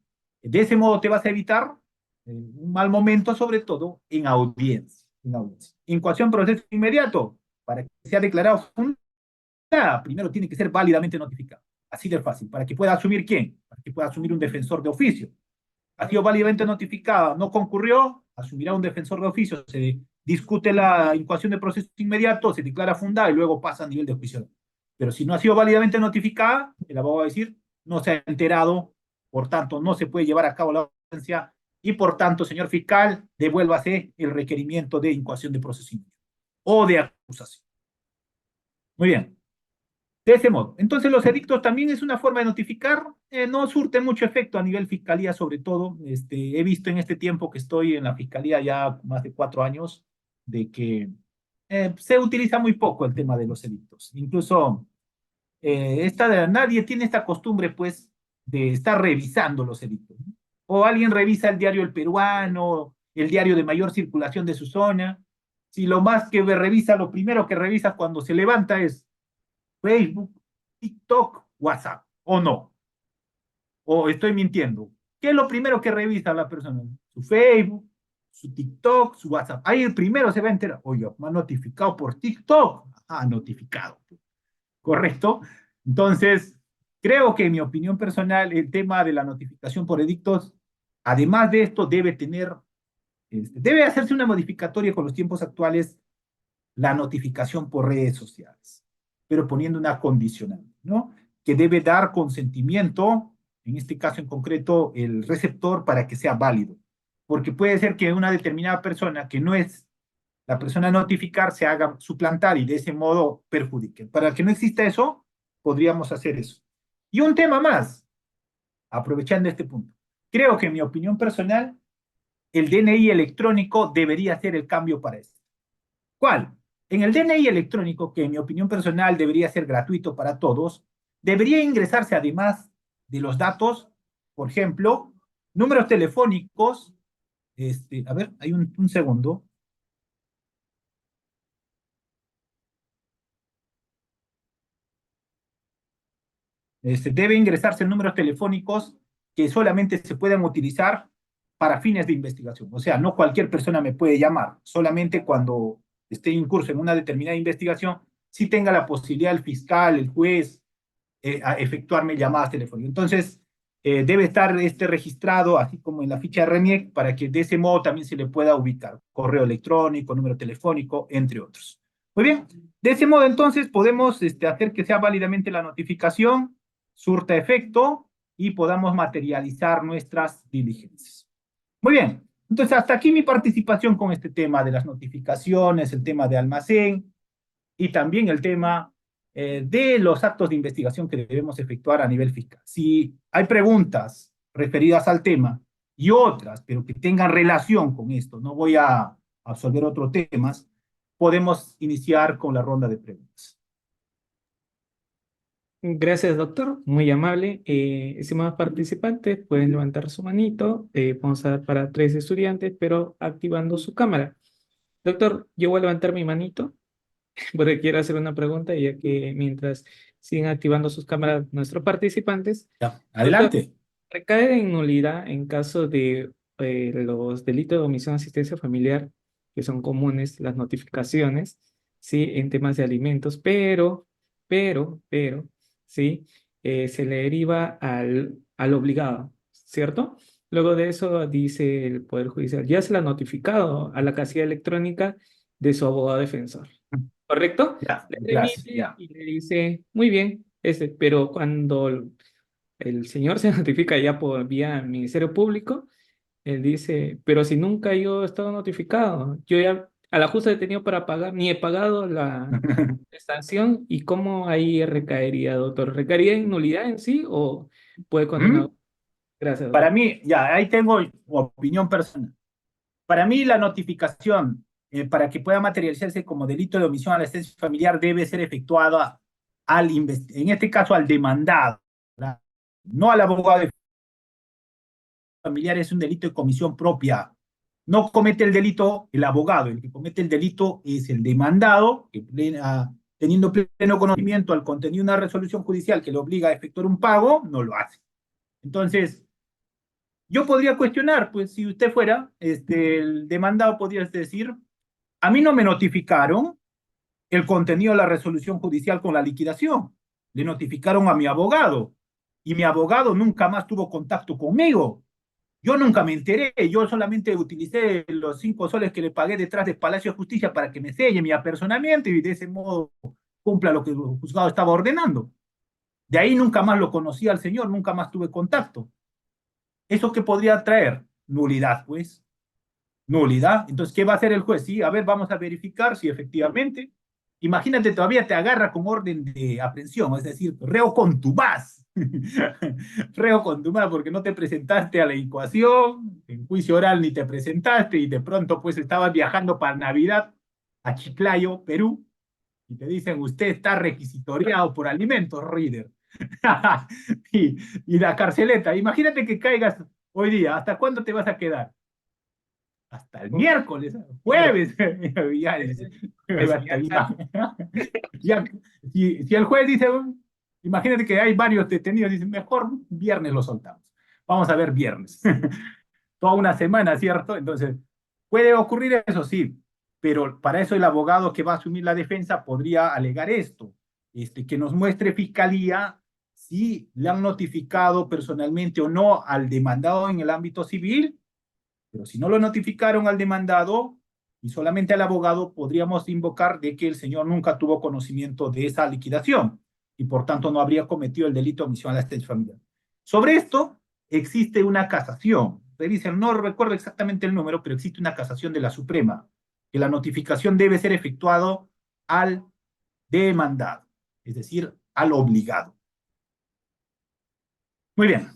de ese modo te vas a evitar un mal momento, sobre todo en audiencia. Incoación proceso inmediato, para que sea declarado fundada, primero tiene que ser válidamente notificado. Así de fácil. ¿Para que pueda asumir quién? Para que pueda asumir un defensor de oficio. Ha sido válidamente notificada, no concurrió, asumirá un defensor de oficio, se discute la incoación de proceso inmediato, se declara fundada y luego pasa a nivel de juicio. Pero si no ha sido válidamente notificada, el abogado va a decir, no se ha enterado, por tanto, no se puede llevar a cabo la audiencia y por tanto, señor fiscal, devuélvase el requerimiento de incoación de proceso inmediato o de acusación. Muy bien. De ese modo. Entonces, los edictos también es una forma de notificar, no surte mucho efecto a nivel fiscalía, sobre todo. He visto en este tiempo que estoy en la fiscalía ya más de 4 años, de que se utiliza muy poco el tema de los edictos. Incluso nadie tiene esta costumbre, pues, de estar revisando los edictos, ¿no? O alguien revisa el diario El Peruano, el diario de mayor circulación de su zona. Si lo más que revisa, lo primero que revisa cuando se levanta es Facebook, TikTok, WhatsApp, ¿o no? ¿O estoy mintiendo? ¿Qué es lo primero que revisa la persona? Su Facebook, su TikTok, su WhatsApp. Ahí el primero se va a enterar. Oye, me han notificado por TikTok. Ah, notificado. ¿Correcto? Entonces, creo que en mi opinión personal, el tema de la notificación por edictos, además de esto, debe hacerse una modificatoria con los tiempos actuales, la notificación por redes sociales, pero poniendo una condicionante, ¿no? Que debe dar consentimiento, en este caso en concreto, el receptor para que sea válido. Porque puede ser que una determinada persona que no es la persona a notificar se haga suplantar y de ese modo perjudique. Para que no exista eso, podríamos hacer eso. Y un tema más, aprovechando este punto. Creo que en mi opinión personal, el DNI electrónico debería ser el cambio para esto. ¿Cuál? En el DNI electrónico, que en mi opinión personal debería ser gratuito para todos, debería ingresarse además de los datos, por ejemplo, números telefónicos, a ver, hay un segundo. Debe ingresarse números telefónicos que solamente se puedan utilizar para fines de investigación. O sea, no cualquier persona me puede llamar, solamente cuando esté en curso en una determinada investigación, sí tenga la posibilidad el fiscal, el juez, a efectuarme llamadas telefónicas. Entonces, debe estar registrado, así como en la ficha de RENIEC, para que de ese modo también se le pueda ubicar correo electrónico, número telefónico, entre otros. Muy bien, de ese modo entonces podemos hacer que sea válidamente la notificación, surta efecto y podamos materializar nuestras diligencias. Muy bien, entonces hasta aquí mi participación con este tema de las notificaciones, el tema de almacén y también el tema de los actos de investigación que debemos efectuar a nivel fiscal. Si hay preguntas referidas al tema y otras, pero que tengan relación con esto, no voy a absolver otros temas, podemos iniciar con la ronda de preguntas. Gracias, doctor. Muy amable. Estimados participantes, pueden levantar su manito. Vamos a dar para 3 estudiantes, pero activando su cámara. Doctor, yo voy a levantar mi manito porque quiero hacer una pregunta, ya que mientras siguen activando sus cámaras nuestros participantes. Ya, adelante. Recae en nulidad en caso de los delitos de omisión de asistencia familiar, que son comunes, las notificaciones, ¿sí? En temas de alimentos, pero, ¿sí? Se le deriva al obligado, ¿cierto? Luego de eso dice el Poder Judicial, ya se le ha notificado a la casilla electrónica de su abogado defensor, ¿correcto? Ya, Le gracias, remite ya. y le dice, muy bien, pero cuando el señor se notifica ya por vía Ministerio Público, él dice, pero si nunca yo he estado notificado, yo ya a la justa he tenido para pagar, ni he pagado la sanción, ¿y cómo ahí recaería, doctor? ¿Recaería en nulidad en sí o puede condenar? Gracias, Para doctor. mí, ya, ahí tengo opinión personal. Para mí, la notificación, para que pueda materializarse como delito de omisión a la asistencia familiar, debe ser efectuada en este caso, al demandado, ¿verdad? No al abogado de familiar, es un delito de comisión propia. No comete el delito el abogado, el que comete el delito es el demandado, que teniendo pleno conocimiento al contenido de una resolución judicial que le obliga a efectuar un pago, no lo hace. Entonces, yo podría cuestionar, pues si usted fuera, el demandado podría decir, a mí no me notificaron el contenido de la resolución judicial con la liquidación, le notificaron a mi abogado, y mi abogado nunca más tuvo contacto conmigo. Yo nunca me enteré, yo solamente utilicé los 5 soles que le pagué detrás del Palacio de Justicia para que me selle mi apersonamiento y de ese modo cumpla lo que el juzgado estaba ordenando. De ahí nunca más lo conocí al señor, nunca más tuve contacto. ¿Eso qué podría traer? Nulidad, pues. Nulidad. Entonces, ¿qué va a hacer el juez? Sí, a ver, vamos a verificar si efectivamente. Imagínate, todavía te agarra con orden de aprehensión, es decir, reo contumaz. Reo contumaz porque no te presentaste a la incoación, en juicio oral ni te presentaste y de pronto pues estabas viajando para Navidad a Chiclayo, Perú, y te dicen, usted está requisitoriado por alimentos, Reader. y la carceleta, imagínate que caigas hoy día, ¿hasta cuándo te vas a quedar? Hasta el miércoles, jueves. Ya, ya, si el juez dice, imagínate que hay varios detenidos, dicen, mejor viernes lo soltamos. Vamos a ver viernes. Toda una semana, ¿cierto? Entonces, puede ocurrir eso, sí, pero para eso el abogado que va a asumir la defensa podría alegar esto, que nos muestre fiscalía si le han notificado personalmente o no al demandado en el ámbito civil, pero si no lo notificaron al demandado y solamente al abogado, podríamos invocar de que el señor nunca tuvo conocimiento de esa liquidación y por tanto no habría cometido el delito de omisión a la asistencia familiar. Sobre esto existe una casación. Revisen, no recuerdo exactamente el número, pero existe una casación de la Suprema, que la notificación debe ser efectuado al demandado, es decir, al obligado. Muy bien.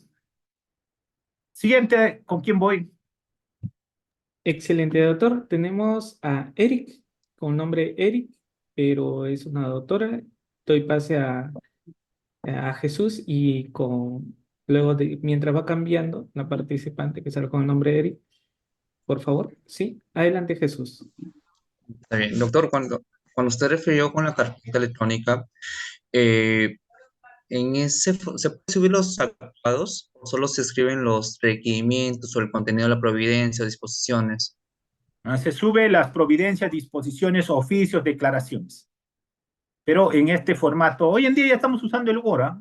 Siguiente, ¿con quién voy? Excelente, doctor. Tenemos a Eric, con nombre Eric, pero es una doctora. Doy pase a Jesús y luego mientras va cambiando la participante que sale con el nombre Eric, por favor. Sí, adelante Jesús. Está bien. Doctor, cuando usted refirió con la carpeta electrónica, eh, ¿se puede subir los acuerdos o solo se escriben los requerimientos o el contenido de la providencia o disposiciones? Se sube las providencias, disposiciones, oficios, declaraciones. Pero en este formato, hoy en día ya estamos usando el Word,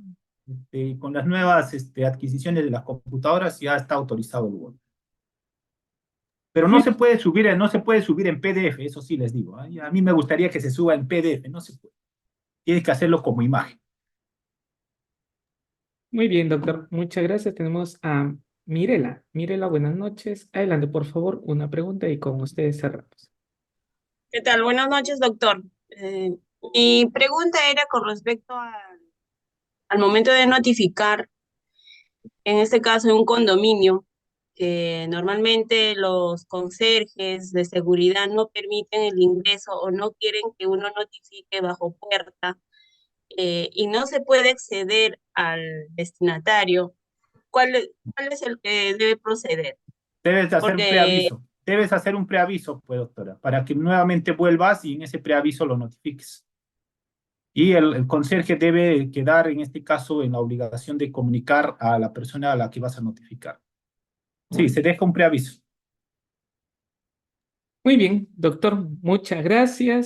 con las nuevas adquisiciones de las computadoras ya está autorizado el Word. Pero no se puede subir en PDF, eso sí les digo. A mí me gustaría que se suba en PDF, no se puede. Tienes que hacerlo como imagen. Muy bien, doctor. Muchas gracias. Tenemos a Mirela. Mirela, buenas noches. Adelante, por favor, una pregunta y con ustedes cerramos. ¿Qué tal? Buenas noches, doctor. Mi pregunta era con respecto al momento de notificar, en este caso en un condominio, que normalmente los conserjes de seguridad no permiten el ingreso o no quieren que uno notifique bajo puerta y no se puede acceder al destinatario. ¿Cuál es el que debe proceder? Debes hacer un Porque preaviso. Debes hacer un preaviso, pues, doctora, para que nuevamente vuelvas y en ese preaviso lo notifiques. Y el conserje debe quedar, en este caso, en la obligación de comunicar a la persona a la que vas a notificar. Sí, se deja un preaviso. Muy bien, doctor. Muchas gracias.